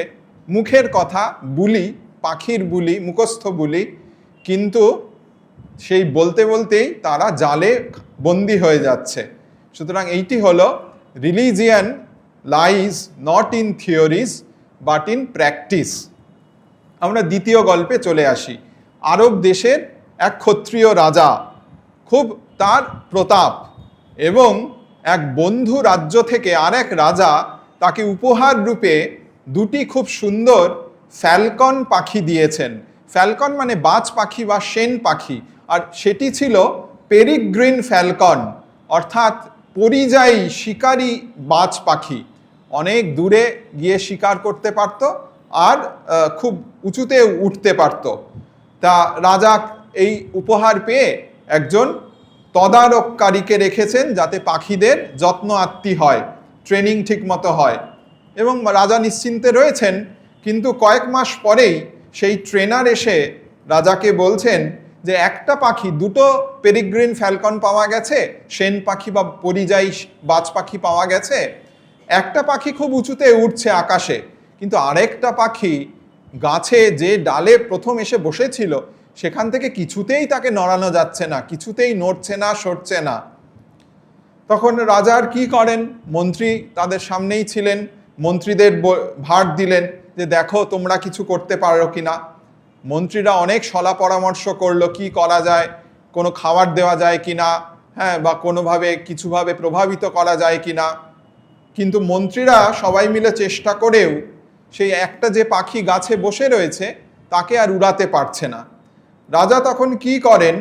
[SPEAKER 1] মুখের কথা বুলি, পাখির বুলি, মুখস্থ বুলি, কিন্তু সেই বলতে বলতেই তারা জালে বন্দি হয়ে যাচ্ছে। সুতরাং এইটি হলো religion lies not in theories but in practice. আমরা দ্বিতীয় গল্পে চলে আসি। আরব দেশের এক ক্ষত্রিয় রাজা, খুব তার প্রতাপ, এবং এক বন্ধু রাজ্য থেকে আরেক রাজা তাকে উপহার রূপে দুটি খুব সুন্দর ফ্যালকন পাখি দিয়েছেন। ফ্যালকন মানে বাজ পাখি বা সেন পাখি, আর সেটি ছিল পেরিগ্রিন ফ্যালকন, অর্থাৎ পরিযায়ী শিকারী বাজ পাখি। অনেক দূরে গিয়ে শিকার করতে পারত আর খুব উঁচুতে উঠতে পারত। তা রাজা এই উপহার পেয়ে একজন তদারককারীকে রেখেছেন যাতে পাখিদের যত্ন আত্তি হয়, ট্রেনিং ঠিক মতো হয়, এবং রাজা নিশ্চিন্তে রয়েছেন। কিন্তু কয়েক মাস পরেই সেই ট্রেনার এসে রাজাকে বলছেন যে একটা পাখি, দুটো পেরিগ্রিন ফ্যালকন পাওয়া গেছে, সেন পাখি বা পরিযায়ী বাজ পাখি পাওয়া গেছে। একটা পাখি খুব উঁচুতে উঠছে আকাশে, কিন্তু আরেকটা পাখি গাছে যে ডালে প্রথম এসে বসেছিল সেখান থেকে কিছুতেই তাকে নড়ানো যাচ্ছে না, কিছুতেই নড়ছে না, সরছে না। তখন রাজার কি করেন, মন্ত্রী তাদের সামনেই ছিলেন, মন্ত্রীদের ভার দিলেন যে দেখো তোমরা কিছু করতে পারো কিনা। মন্ত্রীরা অনেক সলা পরামর্শ করলো কি করা যায়, কোনো খাবার দেওয়া যায় কিনা, হ্যাঁ, বা কোনোভাবে কিছুভাবে প্রভাবিত করা যায় কিনা। কিন্তু মন্ত্রীরা সবাই মিলে চেষ্টা করেও সেই একটা যে পাখি গাছে বসে রয়েছে তাকে আর উড়াতে পারছে না। রাজা তখন কি করেন,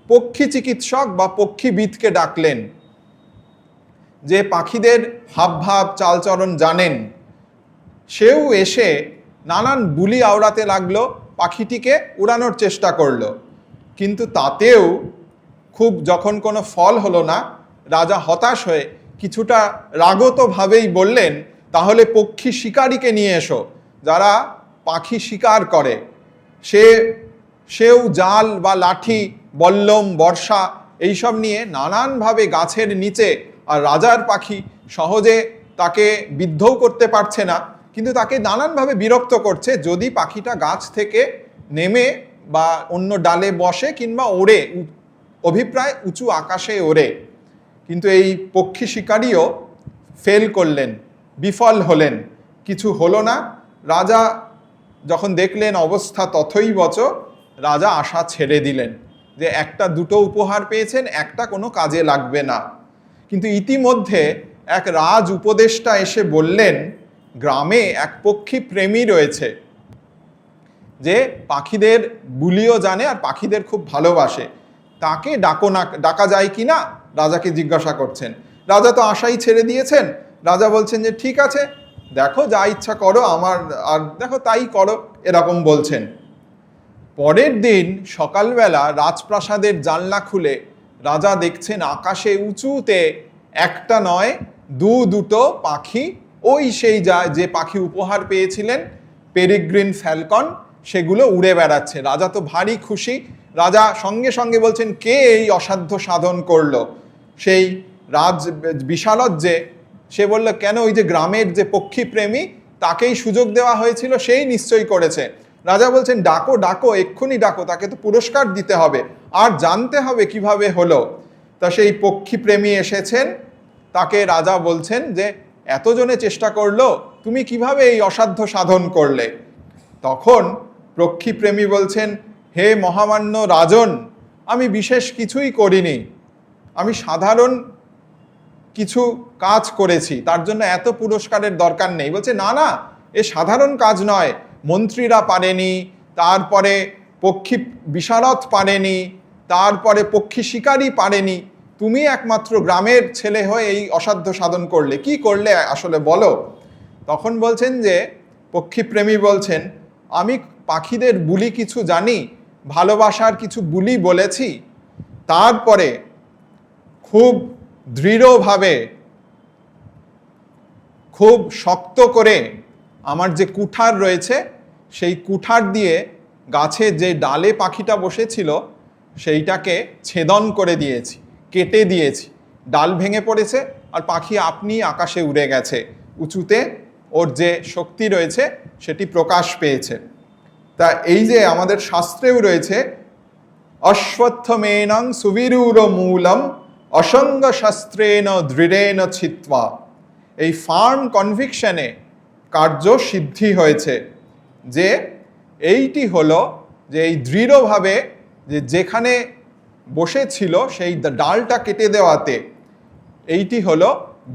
[SPEAKER 1] পক্ষী চিকিৎসক বা পক্ষীবিদকে ডাকলেন, যে পাখিদের হাবভাব চালচরণ জানেন। সেও এসে নানান বুলি আওড়াতে লাগলো, পাখিটিকে উড়ানোর চেষ্টা করলো, কিন্তু তাতেও খুব যখন কোনো ফল হলো না, রাজা হতাশ হয়ে কিছুটা রাগতভাবেই বললেন তাহলে পক্ষী শিকারীকে নিয়ে এসো, যারা পাখি শিকার করে। সেও জাল বা লাঠি, বল্লম, বর্ষা এইসব নিয়ে নানানভাবে গাছের নিচে, আর রাজার পাখি সহজে তাকে বিদ্ধও করতে পারছে না, কিন্তু তাকে নানানভাবে বিরক্ত করছে যদি পাখিটা গাছ থেকে নেমে বা অন্য ডালে বসে কিংবা ওড়ে, অভিপ্রায় উঁচু আকাশে ওড়ে। কিন্তু এই পক্ষী শিকারীও ফেল করলেন, বিফল হলেন, কিছু হলো না। রাজা যখন দেখলেন অবস্থা তথৈবচ, রাজা আশা ছেড়ে দিলেন যে একটা দুটো উপহার পেয়েছেন, একটা কোনো কাজে লাগবে না। কিন্তু ইতিমধ্যে এক রাজ উপদেষ্টা এসে বললেন, গ্রামে এক পক্ষী প্রেমী রয়েছে যে পাখিদের বুলিও জানে আর পাখিদের খুব ভালোবাসে, তাকে ডাকা যায় কি না, রাজাকে জিজ্ঞাসা করছেন। রাজা তো আশাই ছেড়ে দিয়েছেন। রাজা বলছেন যে ঠিক আছে, দেখো যা ইচ্ছা করো, আমার আর দেখো তাই করো, এরকম বলছেন। পরের দিন সকালবেলা রাজপ্রাসাদের জানলা খুলে রাজা দেখছেন আকাশে উঁচুতে একটা নয় দুটো পাখি, ওই সেই যে পাখি উপহার পেয়েছিলেন পেরিগ্রিন ফ্যালকন, সেগুলো উড়ে বেড়াচ্ছে। রাজা তো ভারী খুশি। রাজা সঙ্গে সঙ্গে বলছেন, কে এই অসাধ্য সাধন করলো? সেই রাজ বিশারদ সে বলল, কেন, ওই যে গ্রামের যে পক্ষী প্রেমী, তাকেই সুযোগ দেওয়া হয়েছিল, সেই নিশ্চয়ই করেছে। রাজা বলছেন, ডাকো ডাকো, এক্ষুনি ডাকো, তাকে তো পুরস্কার দিতে হবে, আর জানতে হবে কিভাবে হলো। তা সেই পক্ষী প্রেমী এসেছেন, তাকে রাজা বলছেন যে এতজনে চেষ্টা করলো, তুমি কিভাবে এই অসাধ্য সাধন করলে? তখন পক্ষী প্রেমী বলছেন, হে মহামান্য রাজন, আমি বিশেষ কিছুই করিনি, আমি সাধারণ কিছু কাজ করেছি, তার জন্য এত পুরস্কারের দরকার নেই। বলছে, না না, এ সাধারণ কাজ নয়, মন্ত্রীরা পারেনি, তারপরে পক্ষী বিশারদ পারেনি, তারপরে পক্ষী শিকারী পারেনি, তুমি একমাত্র গ্রামের ছেলে হয়ে এই অসাধ্য সাধন করলে। কি করলে আসলে বলো? তখন বলছেন যে, পক্ষী প্রেমী বলছেন, আমি পাখিদের বুলি কিছু জানি, ভালোবাসার কিছু বুলি বলেছি, তারপরে খুব দৃঢ়ভাবে, খুব শক্ত করে আমার যে কুঠার রয়েছে, সেই কুঠার দিয়ে গাছে যে ডালে পাখিটা বসেছিল সেইটাকে ছেদন করে দিয়েছি, কেটে দিয়েছি, ডাল ভেঙে পড়েছে, আর পাখি আপনি আকাশে উড়ে গেছে, উঁচুতে ওর যে শক্তি রয়েছে সেটি প্রকাশ পেয়েছে। তা এই যে আমাদের শাস্ত্রেও রয়েছে, অশ্বত্থমেনং সুবিরূর মূলম অসঙ্গ শাস্ত্রেণ দৃঢ়েন ছিত্ত্বা। এই ফার্ম কনভিকশনে কার্য সিদ্ধি হয়েছে, যে এইটি হলো যে এই দৃঢ়ভাবে যেখানে বসেছিল সেই ডালটা কেটে দেওয়াতে, এইটি হলো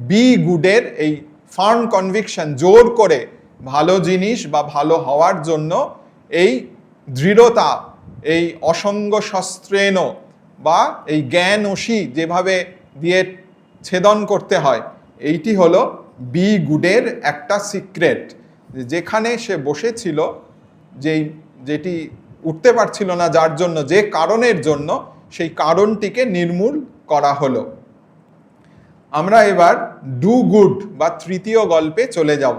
[SPEAKER 1] বি গুডের এই ফার্ম কনভিকশন, জোর করে ভালো জিনিস বা ভালো হওয়ার জন্য এই দৃঢ়তা, এই অসঙ্গ শস্ত্রেণ বা এই জ্ঞানশী যেভাবে দিয়ে ছেদন করতে হয়, এইটি হলো বি গুডের একটা সিক্রেট। যেখানে সে বসেছিল, যেটি উঠতে পারছিল না, যার জন্য, যে কারণের জন্য, সেই কারণটিকে নির্মূল করা হলো। আমরা এবার ডু গুড বা তৃতীয় গল্পে চলে যাব।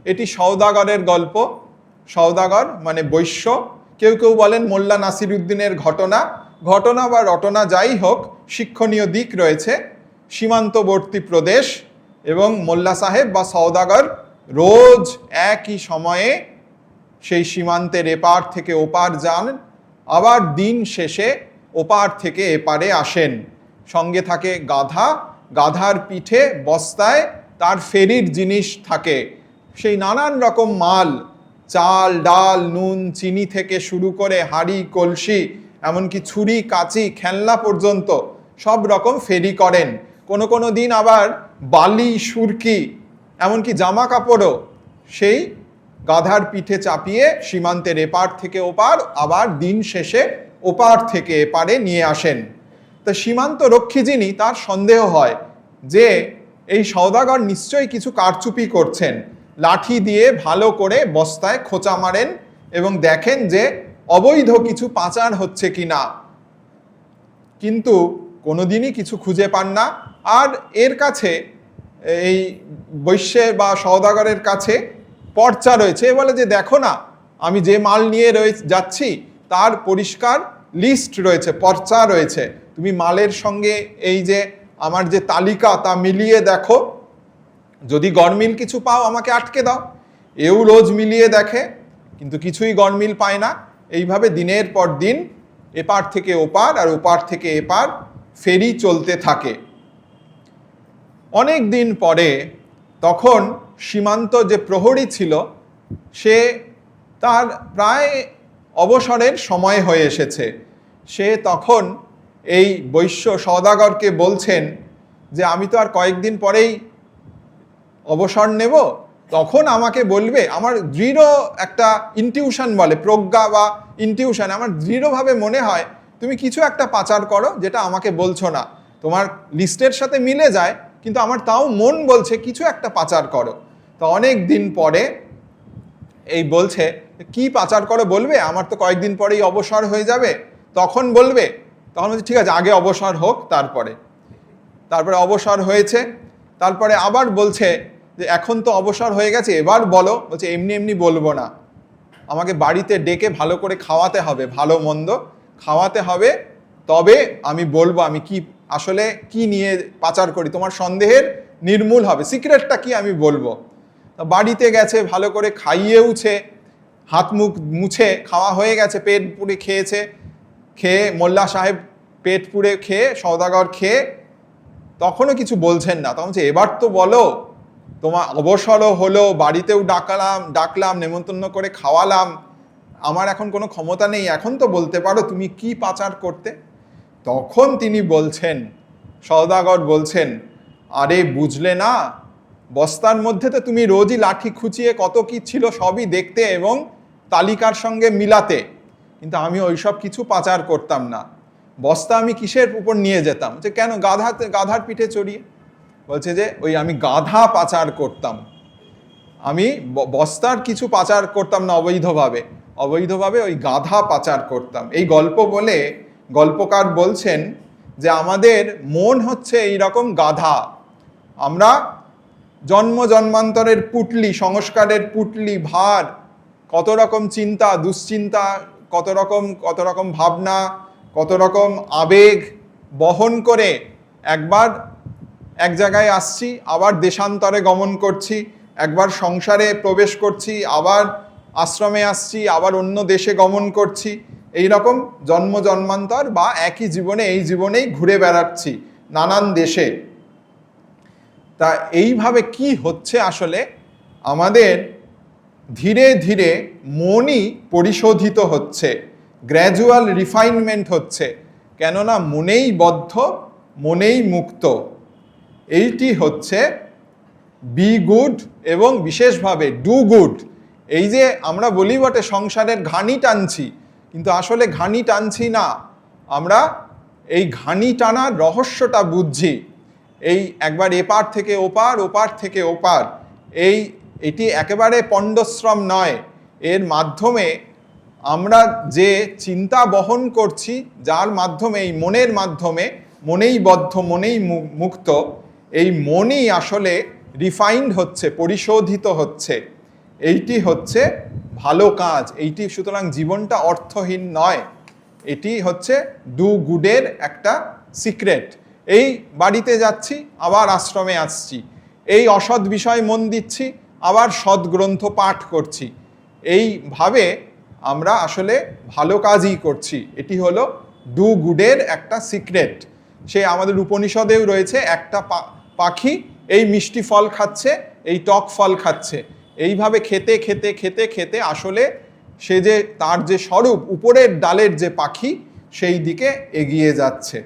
[SPEAKER 1] এটি সওদাগরের গল্প। সওদাগর মানে বৈশ্য, কেউ কেউ বলেন মোল্লা নাসিরুদ্দিনের ঘটনা বা রটনা, যাই হোক, শিক্ষণীয় দিক রয়েছে। সীমান্তবর্তী প্রদেশ, এবং মোল্লা সাহেব বা সওদাগর রোজ একই সময়ে সেই সীমান্তের এপার থেকে ওপার যান, আবার দিন শেষে ওপার থেকে এপারে আসেন। সঙ্গে থাকে গাধা, গাধার পিঠে বস্তায় তার ফেরির জিনিস থাকে, সেই নানান রকম মাল, চাল ডাল নুন চিনি থেকে শুরু করে হাঁড়ি কলসি, এমনকি ছুরি কাঁচি খেলনা পর্যন্ত সব রকম ফেরি করেন। কোনো দিন আবার বালি সুরকি এমনকি জামা কাপড়ও সেই গাধার পিঠে চাপিয়ে সীমান্তের এপার থেকে ওপার, আবার দিন শেষে ওপার থেকে এপারে নিয়ে আসেন। তো সীমান্ত রক্ষী যিনি, তার সন্দেহ হয় যে এই সওদাগর নিশ্চয়ই কিছু কারচুপি করছেন। লাঠি দিয়ে ভালো করে বস্তায় খোঁচা মারেন এবং দেখেন যে অবৈধ কিছু পাচার হচ্ছে কি না, কিন্তু কোনোদিনই কিছু খুঁজে পান না। আর এর কাছে, এই বৈশ্যের বা সওদাগরের কাছে পর্চা রয়েছে। বলে যে দেখো না, আমি যে মাল নিয়ে যাচ্ছি তার পরিষ্কার লিস্ট রয়েছে, পর্চা রয়েছে, তুমি মালের সঙ্গে এই যে আমার যে তালিকা তা মিলিয়ে দেখো, যদি গরমিল কিছু পাও আমাকে আটকে দাও। এও রোজ মিলিয়ে দেখে, কিন্তু কিছুই গরমিল পায় না। এইভাবে দিনের পর দিন এপার থেকে ওপার আর ওপার থেকে এপার ফেরি চলতে থাকে। অনেক দিন পরে তখন সীমান্ত যে প্রহরী ছিল, সে তার প্রায় অবসরের সময় হয়ে এসেছে। সে তখন এই বৈশ্য সওদাগরকে বলছেন যে আমি তো আর কয়েকদিন পরেই অবসর নেব, তখন আমাকে বলবে, আমার দৃঢ় একটা ইনটিউশন বলে, প্রজ্ঞা বা ইনটিউশন, আমার দৃঢ়ভাবে মনে হয় তুমি কিছু একটা পাচার করো যেটা আমাকে বলছো না, তোমার লিস্টের সাথে মিলে যায়, কিন্তু আমার তাও মন বলছে কিছু একটা পাচার করো। তো অনেক দিন পরে এই বলছে, কি পাচার করো বলবে, আমার তো কয়েকদিন পরেই অবসর হয়ে যাবে, তখন বলবে। তখন বলছে ঠিক আছে, আগে অবসর হোক, তারপরে অবসর হয়েছে। তারপরে আবার বলছে যে এখন তো অবসর হয়ে গেছে, এবার বলো। বলছে এমনি এমনি বলবো না, আমাকে বাড়িতে ডেকে ভালো করে খাওয়াতে হবে, ভালো মন্দ খাওয়াতে হবে, তবে আমি বলবো আমি কি আসলে কি নিয়ে পাচার করি, তোমার সন্দেহের নির্মূল হবে, সিক্রেটটা কি আমি বলবো। বাড়িতে গেছে, ভালো করে খাইয়েওছে, হাত মুখ মুছে খাওয়া হয়ে গেছে, পেট পুড়ে খেয়েছে, খেয়ে মোল্লা সাহেব পেট পুড়ে খেয়ে, সওদাগর খেয়ে তখনও কিছু বলছেন না। তখন বলছে এবার তো বলো, তোমার অবসরও হলো, বাড়িতেও ডাকলাম, নেমন্তন্ন করে খাওয়ালাম, আমার এখন কোনো ক্ষমতা নেই, এখন তো বলতে পারো তুমি কি পাচার করতে। তখন তিনি বলছেন, সওদাগর বলছেন, আরে বুঝলে না, বস্তার মধ্যে তো তুমি রোজই লাঠি খুঁচিয়ে কত কি ছিল সবই দেখতে এবং তালিকার সঙ্গে মিলাতে, কিন্তু আমি ওইসব কিছু পাচার করতাম না। বস্তা আমি কিসের উপর নিয়ে যেতাম? যে কেন, গাধার পিঠে চড়িয়ে। বলছে যে ওই আমি গাধা পাচার করতাম, আমি বস্তার কিছু পাচার করতাম না অবৈধভাবে ওই গাধা পাচার করতাম। এই গল্প বলে গল্পকার বলছেন যে আমাদের মন হচ্ছে এইরকম গাধা, আমরা জন্মান্তরের পুটলি, সংস্কারের পুটলি, ভার, কত রকম চিন্তা দুশ্চিন্তা, কত রকম ভাবনা, কত রকম আবেগ বহন করে একবার এক জায়গায় আসছি, আবার দেশান্তরে গমন করছি, একবার সংসারে প্রবেশ করছি, আবার আশ্রমে আসছি, আবার অন্য দেশে গমন করছি, এই রকম জন্মান্তর বা একই জীবনে, এই জীবনেই ঘুরে বেড়াচ্ছি নানান দেশে। তা এইভাবে কি হচ্ছে, আসলে আমাদের ধীরে ধীরে মনই পরিশোধিত হচ্ছে, গ্র্যাজুয়াল রিফাইনমেন্ট হচ্ছে, কেননা মনেই বদ্ধ, মনেই মুক্ত। এইটি হচ্ছে বি গুড এবং বিশেষভাবে ডু গুড। এই যে আমরা বলি বটে সংসারের ঘানি টানছি, কিন্তু আসলে ঘানি টানছি না, আমরা এই ঘানি টানার রহস্যটা বুঝছি। এই একবার এপার থেকে ওপার, ওপার থেকে ওপার, এটি একেবারে পণ্ডশ্রম নয়। এর মাধ্যমে আমরা যে চিন্তা বহন করছি, যার মাধ্যমে, এই মনের মাধ্যমে, মনেই বদ্ধ মনেই মুক্ত, এই মনই আসলে রিফাইন্ড হচ্ছে, পরিশোধিত হচ্ছে। এইটি হচ্ছে ভালো কাজ। এইটি সুতরাং জীবনটা অর্থহীন নয়, এটি হচ্ছে ডু গুডের একটা সিক্রেট। এই বাড়িতে যাচ্ছি, আবার আশ্রমে আসছি, এই অসৎ বিষয় মন দিচ্ছি, আবার সৎ গ্রন্থ পাঠ করছি, এইভাবে আমরা আসলে ভালো কাজই করছি। এটি হলো ডু গুডের একটা সিক্রেট। সে আমাদের উপনিষদেও রয়েছে, একটা পাখি এই মিষ্টি ফল খাচ্ছে, এই টক ফল খাচ্ছে, এইভাবে খেতে খেতে খেতে খেতে আসলে সে যে তার যে স্বরূপ, উপরের ডালের যে পাখি, সেই দিকে এগিয়ে যাচ্ছে।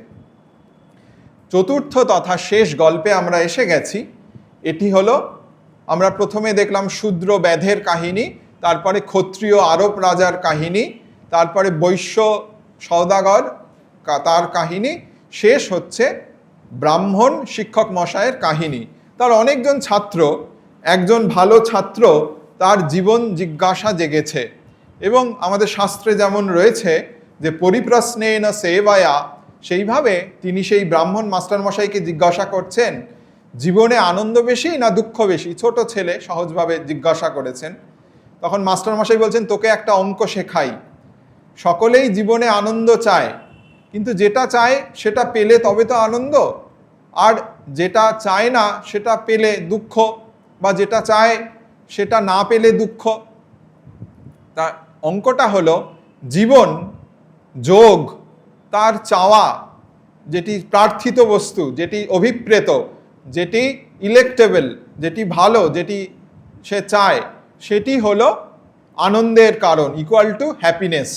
[SPEAKER 1] চতুর্থ তথা শেষ গল্পে আমরা এসে গেছি। এটি হলো, আমরা প্রথমে দেখলাম শূদ্র ব্যাধের কাহিনী, তারপরে ক্ষত্রিয় আরব রাজার কাহিনী, তারপরে বৈশ্য সওদাগর তার কাহিনী, শেষ হচ্ছে ব্রাহ্মণ শিক্ষক মশায়ের কাহিনী। তার অনেকজন ছাত্র, একজন ভালো ছাত্র, তার জীবন জিজ্ঞাসা জেগেছে, এবং আমাদের শাস্ত্রে যেমন রয়েছে যে পরিপ্রশ্নেন সেবায়া, সেইভাবে তিনি সেই ব্রাহ্মণ মাস্টারমশাইকে জিজ্ঞাসা করছেন, জীবনে আনন্দ বেশি না দুঃখ বেশি? ছোট ছেলে সহজভাবে জিজ্ঞাসা করেছেন। তখন মাস্টারমশাই বলছেন, তোকে একটা অঙ্ক শেখাই, সকলেই জীবনে আনন্দ চায়, কিন্তু যেটা চায় সেটা পেলে তবে তো আনন্দ, আর যেটা চায় না সেটা পেলে দুঃখ, বা যেটা চায় সেটা না পেলে দুঃখ। তা অঙ্কটা হলো, জীবন যোগ তার চাওয়া, যেটি প্রার্থিত বস্তু, যেটি অভিপ্রেত, যেটি ইলেক্টেবল, যেটি ভালো, যেটি সে চায়, সেটি হলো আনন্দের কারণ, ইকুয়াল টু হ্যাপিনেস।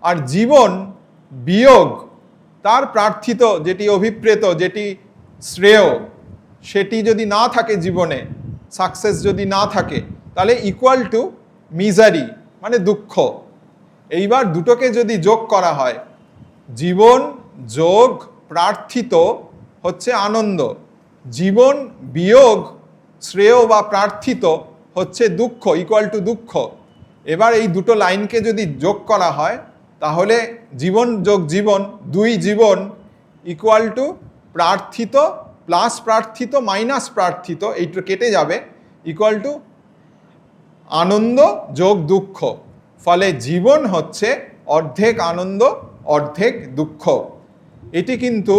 [SPEAKER 1] আর জীবন বিয়োগ তার প্রার্থিত, যেটি অভিপ্রেত, যেটি শ্রেয়, সেটি যদি না থাকে জীবনে, সাকসেস যদি না থাকে, তাহলে ইকুয়াল টু মিজারি, মানে দুঃখ। এইবার দুটোকে যদি যোগ করা হয়, জীবন যোগ প্রার্থিত হচ্ছে আনন্দ, জীবন বিয়োগ শ্রেয় বা প্রার্থিত হচ্ছে দুঃখ, ইকুয়াল টু দুঃখ। এবার এই দুটো লাইনকে যদি যোগ করা হয় তাহলে জীবন যোগ জীবন, দুই জীবন ইকুয়াল টু প্রার্থিত প্লাস প্রার্থিত মাইনাস প্রার্থিত, এইটা কেটে যাবে, ইকুয়াল টু আনন্দ যোগ দুঃখ। ফলে জীবন হচ্ছে অর্ধেক আনন্দ অর্ধেক দুঃখ। এটি কিন্তু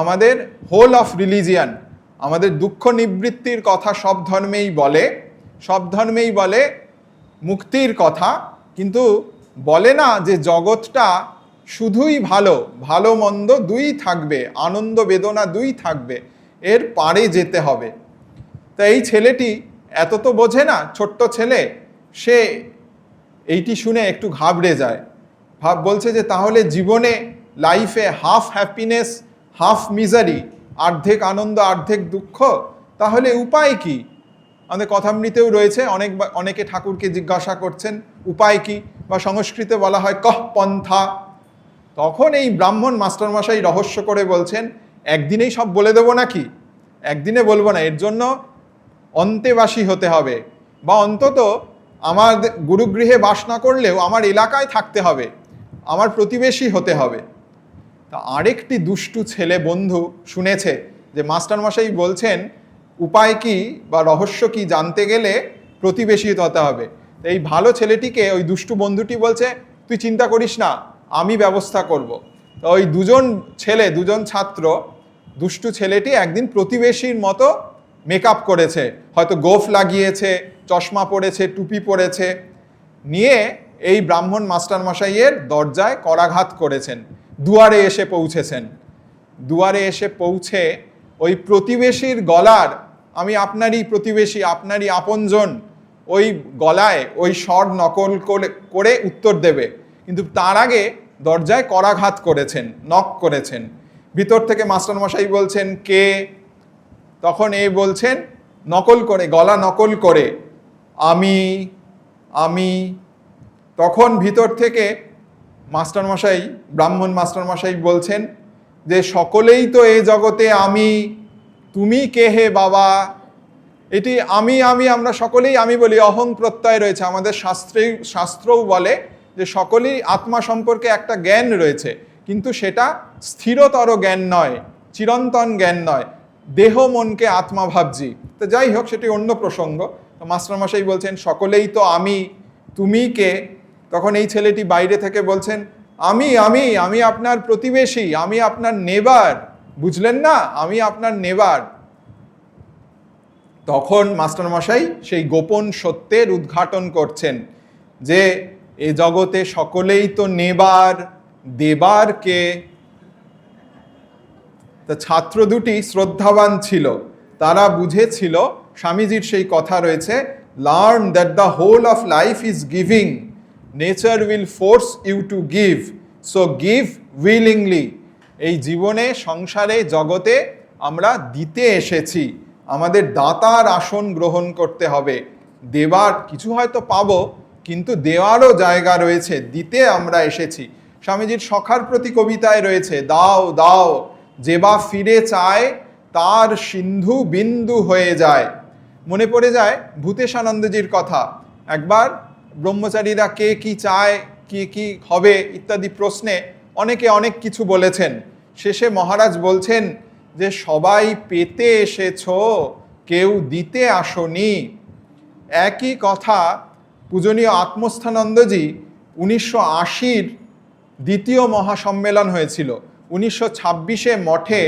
[SPEAKER 1] আমাদের হোল অফ রিলিজিয়ান, আমাদের দুঃখ নিবৃত্তির কথা সব ধর্মেই বলে মুক্তির কথা, কিন্তু বলে না যে জগৎটা শুধুই ভালো মন্দ দুই থাকবে, আনন্দ বেদনা দুই থাকবে, এর পারে যেতে হবে। তা এই ছেলেটি এত তো বোঝে না, ছোট্ট ছেলে, সে এইটি শুনে একটু ঘাবড়ে যায়। বলছে যে তাহলে জীবনে লাইফে হাফ হ্যাপিনেস হাফ মিজারি, অর্ধেক আনন্দ অর্ধেক দুঃখ, তাহলে উপায় কি? আমাদের কথামৃতেও রয়েছে, অনেকে ঠাকুরকে জিজ্ঞাসা করছেন উপায় কি, বা সংস্কৃতে বলা হয় কহ পন্থা। তখন এই ব্রাহ্মণ মাস্টারমশাই রহস্য করে বলছেন, একদিনেই সব বলে দেবো নাকি? একদিনে বলবো না, এর জন্য অন্তেবাসী হতে হবে, বা অন্তত আমার গুরুগৃহে বাস না করলেও আমার এলাকায় থাকতে হবে, আমার প্রতিবেশী হতে হবে। তা আরেকটি দুষ্টু ছেলে বন্ধু শুনেছে যে মাস্টারমশাই বলছেন উপায় কি বা রহস্য কি জানতে গেলে প্রতিবেশী হতে হবে। এই ভালো ছেলেটিকে ওই দুষ্টু বন্ধুটি বলছে, তুই চিন্তা করিস না, আমি ব্যবস্থা করব। তো ওই দুজন ছাত্র, দুষ্টু ছেলেটি একদিন প্রতিবেশীর মতো মেকআপ করেছে, হয়তো গোফ লাগিয়েছে, চশমা পরেছে, টুপি পরেছে, নিয়ে এই ব্রাহ্মণ মাস্টারমশাইয়ের দরজায় করাঘাত করেছেন। দুয়ারে এসে পৌঁছে ওই প্রতিবেশীর গলার, আমি আপনারই প্রতিবেশী, আপনারই আপনজন, ওই গলায় ওই স্বর নকল করে উত্তর দেবে, কিন্তু তার আগে দরজায় করাঘাত করেছেন, নক করেছেন। ভিতর থেকে মাস্টারমশাই বলছেন কে? তখন বলছেন গলা নকল করে, আমি। তখন ভিতর থেকে ব্রাহ্মণ মাস্টারমশাই বলছেন যে সকলেই তো এই জগতে আমি, তুমি কে হে বাবা? এটি আমরা সকলেই আমি বলি, অহং প্রত্যয় রয়েছে। আমাদের শাস্ত্রও বলে যে সকলেই আত্মা সম্পর্কে একটা জ্ঞান রয়েছে, কিন্তু সেটা স্থিরতর জ্ঞান নয়, চিরন্তন জ্ঞান নয়, দেহ মনকে আত্মা ভাবছি। তো যাই হোক, সেটি অন্য প্রসঙ্গ। তো মাস্টারমশাই বলছেন সকলেই তো আমি, তুমি কে? তখন এই ছেলেটি বাইরে থেকে বলছেন আমি আপনার প্রতিবেশী, আমি আপনার নেবার, বুঝলেন না, আমি আপনার নেবার। তখন মাস্টারমশাই সেই গোপন সত্যের উদ্ঘাটন করছেন যে এ জগতে সকলেই তো নেবার, দেবার কে? তা ছাত্র দুটি শ্রদ্ধাবান ছিল, তারা বুঝেছিল, স্বামীজির সেই কথা রয়েছে, learn that the whole of life is giving, nature will force you to give, so give willingly. এই জীবনে, সংসারে, জগতে আমরা দিতে এসেছি, আমাদের দাতার আসন গ্রহণ করতে হবে। দেবার কিছু হয়তো পাবো, কিন্তু দেওয়ারও জায়গা রয়েছে, দিতে আমরা এসেছি। স্বামীজির সখার প্রতি কবিতায় রয়েছে, দাও দাও যে বা ফিরে চায়, তার সিন্ধু বিন্দু হয়ে যায়। মনে পড়ে যায় ভূতেশানন্দজির কথা। একবার ব্রহ্মচারীরা কে কি চায়, কি হবে ইত্যাদি প্রশ্নে অনেকে অনেক কিছু বলেছেন। শেষে মহারাজ বলছেন যে সবাই পেতে এসেছো, কেউ দিতে আসনি। একই কথা পূজনীয় আত্মস্থানন্দজি 1980 দ্বিতীয় মহাসম্মেলন হয়েছিল, 1926 মঠে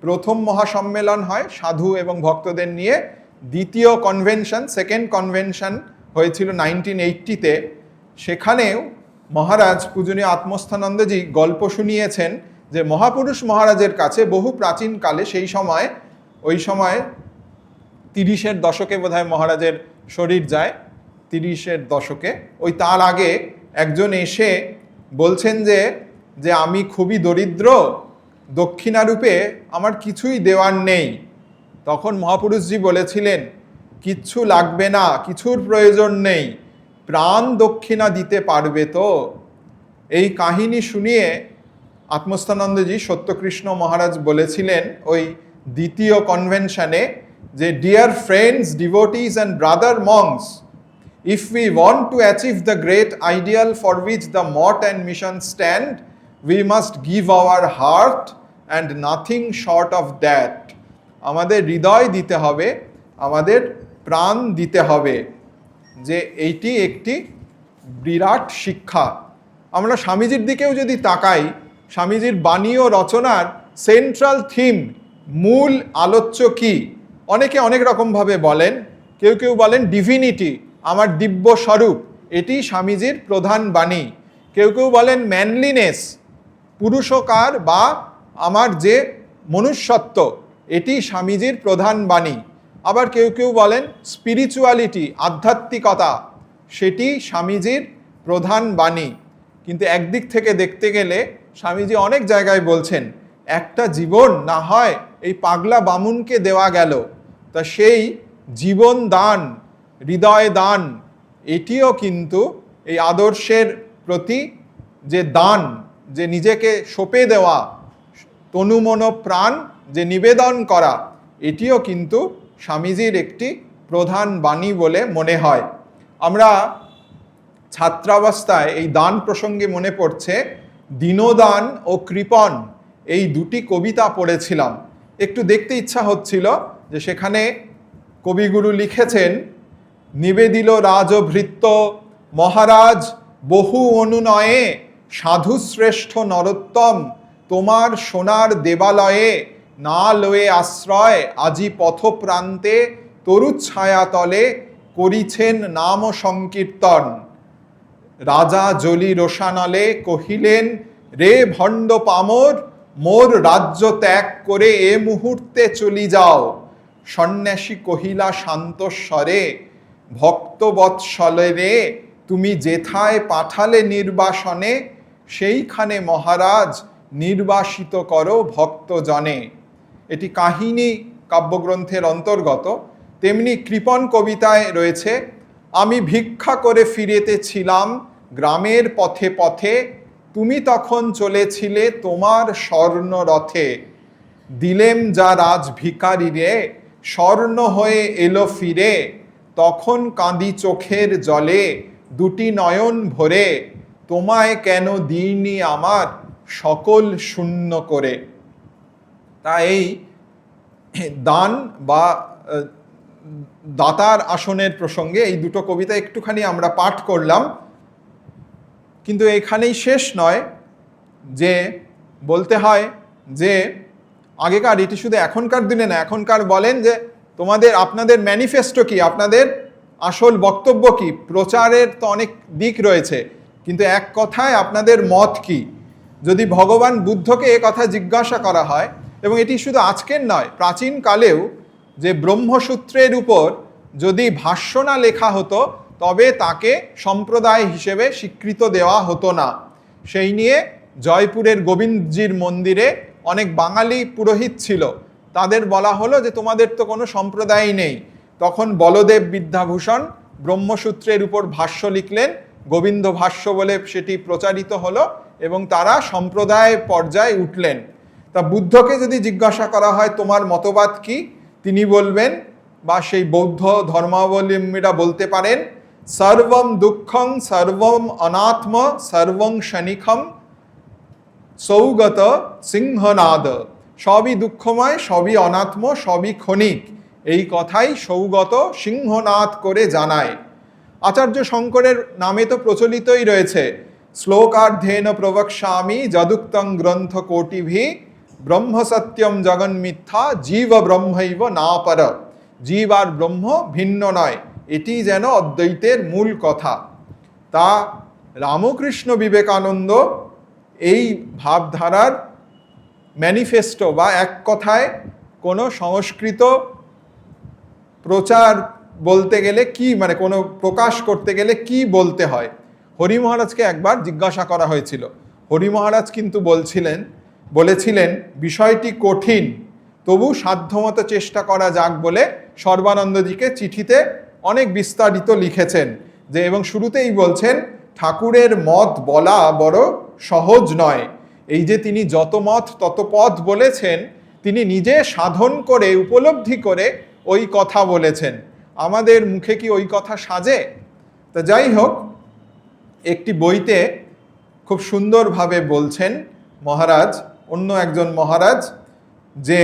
[SPEAKER 1] প্রথম মহাসম্মেলন হয় সাধু এবং ভক্তদের নিয়ে, দ্বিতীয় কনভেনশন, সেকেন্ড কনভেনশন হয়েছিল 1980-তে। সেখানেও মহারাজ পূজনীয় আত্মস্থানন্দজি গল্প শুনিয়েছেন যে মহাপুরুষ মহারাজের কাছে বহু প্রাচীনকালে, ওই সময় 30-এর দশকে বোধহয় মহারাজের শরীর যায়, 30-এর দশকে, ওই তার আগে একজন এসে বলছেন যে আমি খুবই দরিদ্র, দক্ষিণারূপে আমার কিছুই দেওয়ার নেই। তখন মহাপুরুষজি বলেছিলেন কিচ্ছু লাগবে না, কিছুর প্রয়োজন নেই, প্রাণ দক্ষিণা দিতে পারবে তো? এই কাহিনী শুনিয়ে আত্মস্থানন্দজি সত্যকৃষ্ণ মহারাজ বলেছিলেন ওই দ্বিতীয় কনভেনশনে যে dear friends, devotees and brother monks, if we want to achieve the great ideal for which the mott and mission stand, we must give our heart and nothing short of that. আমাদের হৃদয় দিতে হবে, আমাদের প্রাণ দিতে হবে। যে এইটি একটি বিরাট শিক্ষা। আমরা স্বামীজির দিকেও যদি তাকাই, স্বামীজির বাণী ও রচনার সেন্ট্রাল থিম, মূল আলোচ্য কি? অনেকে অনেক রকমভাবে বলেন। কেউ কেউ বলেন ডিভিনিটি, আমার দিব্য স্বরূপ, এটি স্বামীজির প্রধান বাণী। কেউ কেউ বলেন ম্যানলিনেস, পুরুষকার বা আমার যে মনুষ্যত্ব, এটি স্বামীজির প্রধান বাণী। আবার কেউ কেউ বলেন স্পিরিচুয়ালিটি, আধ্যাত্মিকতা, সেটি স্বামীজির প্রধান বাণী। কিন্তু একদিক থেকে দেখতে গেলে স্বামীজি অনেক জায়গায় বলছেন একটা জীবন না হয় এই পাগলা বামুনকে দেওয়া গেল, তা সেই জীবন দান, হৃদয় দান, এটিও কিন্তু এই আদর্শের প্রতি যে দান, যে নিজেকে সঁপে দেওয়া, তনু মন প্রাণ যে নিবেদন করা, এটিও কিন্তু স্বামীজির একটি প্রধান বাণী বলে মনে হয়। আমরা ছাত্রাবস্থায় এই দান প্রসঙ্গে মনে পড়ছে দীনদান ও কৃপণ, এই দুটি কবিতা পড়েছিলাম। একটু দেখতে ইচ্ছা হচ্ছিল যে সেখানে কবিগুরু লিখেছেন, নিবেদিল রাজভৃত্য মহারাজ বহু অনুনয়ে, সাধুশ্রেষ্ঠ নরোত্তম তোমার সোনার দেবালয়ে, না লয়ে আশ্রয় আজি পথপ্রান্তে তরুচ্ছায়া তলে করিছেন নাম সংকীর্তন। রাজা জলি রোষানলে কহিলেন, রে ভণ্ড পামর, মোর রাজ্য ত্যাগ করে এ মুহূর্তে চলি যাও। সন্ন্যাসী কহিলা শান্ত স্বরে, ভক্তবৎসলে রে তুমি যেথায় পাঠালে নির্বাসনে, সেইখানে মহারাজ নির্বাসিত করো ভক্তজনে। এটি কাহিনী কাব্যগ্রন্থের অন্তর্গত। তেমনি কৃপণ কবিতায় রয়েছে, আমি ভিক্ষা করে ফিরেতেছিলাম গ্রামের পথে পথে, তুমি তখন চলেছিলে তোমার স্বর্ণ রথে। দিলেম যা রাজ ভিখারি রে, স্বর্ণ হয়ে এলো ফিরে, তখন কাঁদি চোখের জলে দুটি নয়ন ভরে, তোমায় কেন দিইনি আমার সকল শূন্য করে। তা এই দান বা দাতার আসনের প্রসঙ্গে এই দুটো কবিতা একটুখানি আমরা পাঠ করলাম। কিন্তু এখানেই শেষ নয়, যে বলতে হয় যে আগেকার, এটি শুধু এখনকার দিনে না, এখনকার বলেন যে আপনাদের ম্যানিফেস্টো কি, আপনাদের আসল বক্তব্য কি, প্রচারের তো অনেক দিক রয়েছে, কিন্তু এক কথায় আপনাদের মত কি। যদি ভগবান বুদ্ধকে এ কথা জিজ্ঞাসা করা হয়, এবং এটি শুধু আজকের নয়, প্রাচীনকালেও, যে ব্রহ্মসূত্রের উপর যদি ভাষ্য না লেখা হতো তবে তাকে সম্প্রদায় হিসেবে স্বীকৃত দেওয়া হতো না। সেই নিয়ে জয়পুরের গোবিন্দজির মন্দিরে অনেক বাঙালি পুরোহিত ছিল, তাদের বলা হলো যে তোমাদের তো কোনো সম্প্রদায়ই নেই। তখন বলদেব বিদ্যাভূষণ ব্রহ্মসূত্রের উপর ভাষ্য লিখলেন, গোবিন্দ ভাষ্য বলে সেটি প্রচারিত হলো, এবং তারা সম্প্রদায় পর্যায়ে উঠলেন। তা বুদ্ধকে যদি জিজ্ঞাসা করা হয় তোমার মতবাদ কি, তিনি বলবেন, বা সেই বৌদ্ধ ধর্মাবলম্বীরা বলতে পারেন, সর্বম দুঃখং সর্বম অনাত্ম সর্বং শনিখম সৌগত সিংহনাদ, সবই দুঃখময়, সবই অনাত্ম, সবই ক্ষণিক, এই কথাই সৌগত সিংহনাদ করে জানায়। আচার্য শঙ্করের নামে তো প্রচলিতই রয়েছে, শ্লোকার্ধেন প্রবক্ষ্যামি যদুক্তং গ্রন্থ কোটিভি, ব্রহ্ম সত্যম জগন মিথ্যা জীব ব্রহ্মৈব না পর। জীব আর ব্রহ্ম ভিন্ন নয়, এটি যেন অদ্বৈতের মূল কথা। তা রামকৃষ্ণ বিবেকানন্দ এই ভাবধারার ম্যানিফেস্টো, বা এক কথায় কোনো সংস্কৃত প্রচার বলতে গেলে কি, মানে কোনো প্রকাশ করতে গেলে কি বলতে হয়। হরি মহারাজকে একবার জিজ্ঞাসা করা হয়েছিল, হরি মহারাজ কিন্তু বলেছিলেন বিষয়টি কঠিন, তবু সাধ্যমতো চেষ্টা করা যাক বলে সর্বানন্দজিকে চিঠিতে অনেক বিস্তারিত লিখেছেন। যে এবং শুরুতেই বলছেন, ঠাকুরের মত বলা বড় সহজ নয়। এই যে তিনি যত মত তত পথ বলেছেন, তিনি নিজে সাধন করে উপলব্ধি করে ওই কথা বলেছেন। আমাদের মুখে কি ওই কথা সাজে? তা যাই হোক, একটি বইতে খুব সুন্দরভাবে বলছেন মহারাজ, অন্য একজন মহারাজ, যে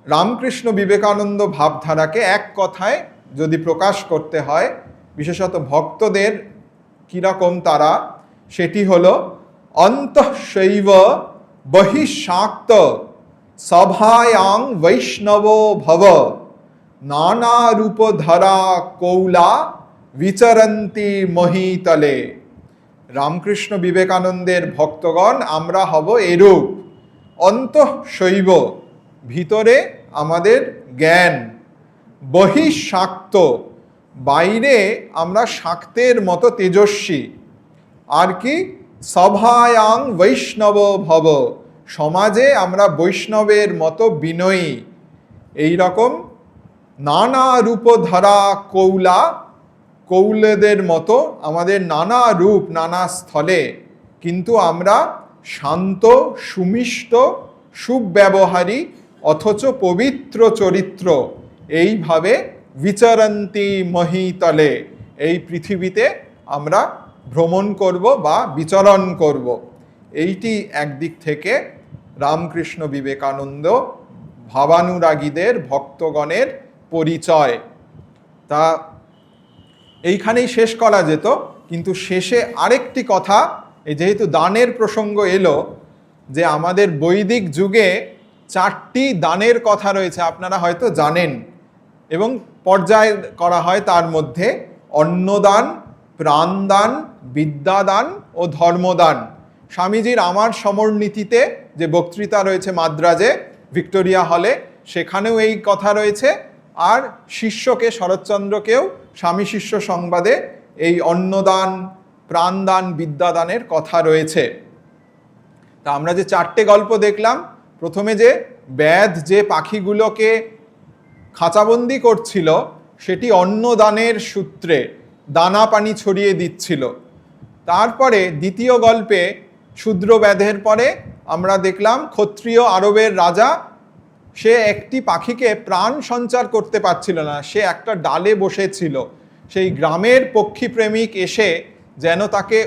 [SPEAKER 1] রামকৃষ্ণ বিবেকানন্দ ভাবধারাকে এক কথায় যদি প্রকাশ করতে হয়, বিশেষত ভক্তদের কীরকম তারা, সেটি হলো অন্তঃশৈব বহিঃশাক্ত সভায়াং বৈষ্ণব ভব নানা রূপধরা কৌলা বিচরন্তি মহীতলে। রামকৃষ্ণ বিবেকানন্দের ভক্তগণ আমরা হব এরূপ। অন্তঃশৈব, ভিতরে আমাদের জ্ঞান, বহিঃশাক্ত, বাইরে আমরা শাক্তের মতো তেজস্বী, আর কি সভায়াং বৈষ্ণব ভব, সমাজে আমরা বৈষ্ণবের মতো বিনয়ী। এই রকম নানা রূপ ধরা কৌলা, কৌলদের মতো আমাদের নানা রূপ নানা স্থলে, কিন্তু আমরা শান্ত, সুমিষ্ট, সুব্যবহারী, অথচ পবিত্র চরিত্র। এইভাবে বিচরন্তি মহীতলে, এই পৃথিবীতে আমরা ভ্রমণ করব বা বিচরণ করব। এইটি একদিক থেকে রামকৃষ্ণ বিবেকানন্দ ভাবানুরাগীদের ভক্তগণের পরিচয়। তা এইখানেই শেষ করা যেত, কিন্তু শেষে আরেকটি কথা, এই যেহেতু দানের প্রসঙ্গ এলো, যে আমাদের বৈদিক যুগে 4টি দানের কথা রয়েছে, আপনারা হয়তো জানেন, এবং পর্যায় করা হয় তার মধ্যে অন্নদান, প্রাণদান, বিদ্যাদান ও ধর্মদান। স্বামীজির আমার সমরনীতিতে যে বক্তৃতা রয়েছে মাদ্রাজে ভিক্টোরিয়া হলে, সেখানেও এই কথা রয়েছে। আর শিষ্যকে, শরৎচন্দ্রকেও স্বামী শিষ্য সংবাদে এই অন্নদান, প্রাণদান, বিদ্যাদানের কথা রয়েছে। তা আমরা যে 4টে গল্প দেখলাম, প্রথমে যে ব্যাধ যে পাখিগুলোকে খাঁচাবন্দি করছিল, সেটি অন্নদানের সূত্রে দানা পানি ছড়িয়ে দিচ্ছিল। তারপরে দ্বিতীয় গল্পে শূদ্র ব্যাধের পরে আমরা দেখলাম ক্ষত্রিয় আরবের রাজা, সে একটি পাখিকে প্রাণ সঞ্চার করতে পারছিল না, সে একটা ডালে বসেছিল। সেই গ্রামের পক্ষীপ্রেমিক এসে যেন তাকে,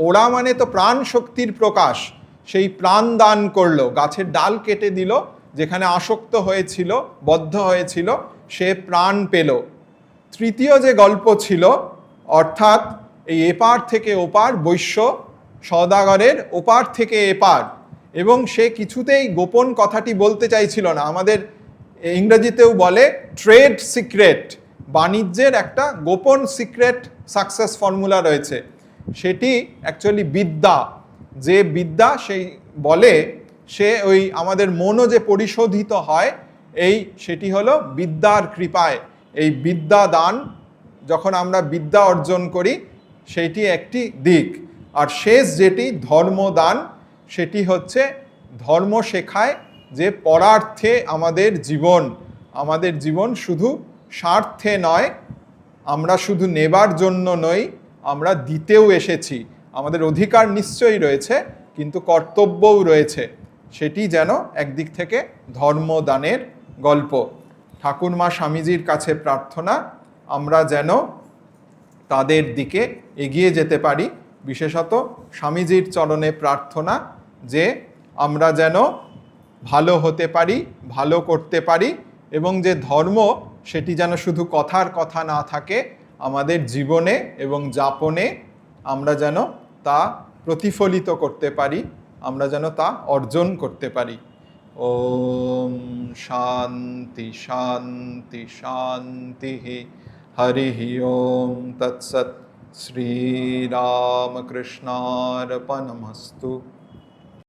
[SPEAKER 1] ওরা মানে তো প্রাণ শক্তির প্রকাশ, সেই প্রাণ দান করলো, গাছের ডাল কেটে দিল, যেখানে আসক্ত হয়েছিল, বদ্ধ হয়েছিল, সে প্রাণ পেল। তৃতীয় যে গল্প ছিল, অর্থাৎ এই এপার থেকে ওপার, বৈশ্য সওদাগরের ওপার থেকে এপার, এবং সে কিছুতেই গোপন কথাটি বলতে চাইছিল না। আমাদের ইংরেজিতেও বলে ট্রেড সিক্রেট, বাণিজ্যের একটা গোপন সিক্রেট সাকসেস ফর্মুলা রয়েছে, সেটি অ্যাকচুয়ালি বিদ্যা। যে বিদ্যা সেই বলে, সে ওই আমাদের মনও যে পরিশোধিত হয়, সেটি হলো বিদ্যার কৃপায়। এই বিদ্যা দান, যখন আমরা বিদ্যা অর্জন করি, সেইটি একটি দিক। আর শেষ যেটি ধর্মদান, সেটি হচ্ছে ধর্ম শেখায় যে পরার্থে আমাদের জীবন শুধু স্বার্থে নয়, আমরা শুধু নেবার জন্য নই, আমরা দিতেও এসেছি। আমাদের অধিকার নিশ্চয়ই রয়েছে, কিন্তু কর্তব্যও রয়েছে। সেটি যেন একদিক থেকে ধর্মদানের গল্প। ঠাকুরমা স্বামীজির কাছে প্রার্থনা, আমরা যেন তাদের দিকে এগিয়ে যেতে পারি। বিশেষত স্বামীজির চরণে প্রার্থনা যে আমরা যেন ভালো হতে পারি, ভালো করতে পারি, এবং যে ধর্ম, সেটি যেন শুধু কথার কথা না থাকে, আমাদের জীবনে এবং যাপনে আমরা যেন তা প্রতিফলিত করতে পারি, আমরা যেন তা অর্জন করতে পারি। ওম শান্তি শান্তি শান্তি। হরি ওম তৎসৎ। শ্রীরামকৃষ্ণার্পণমস্তু।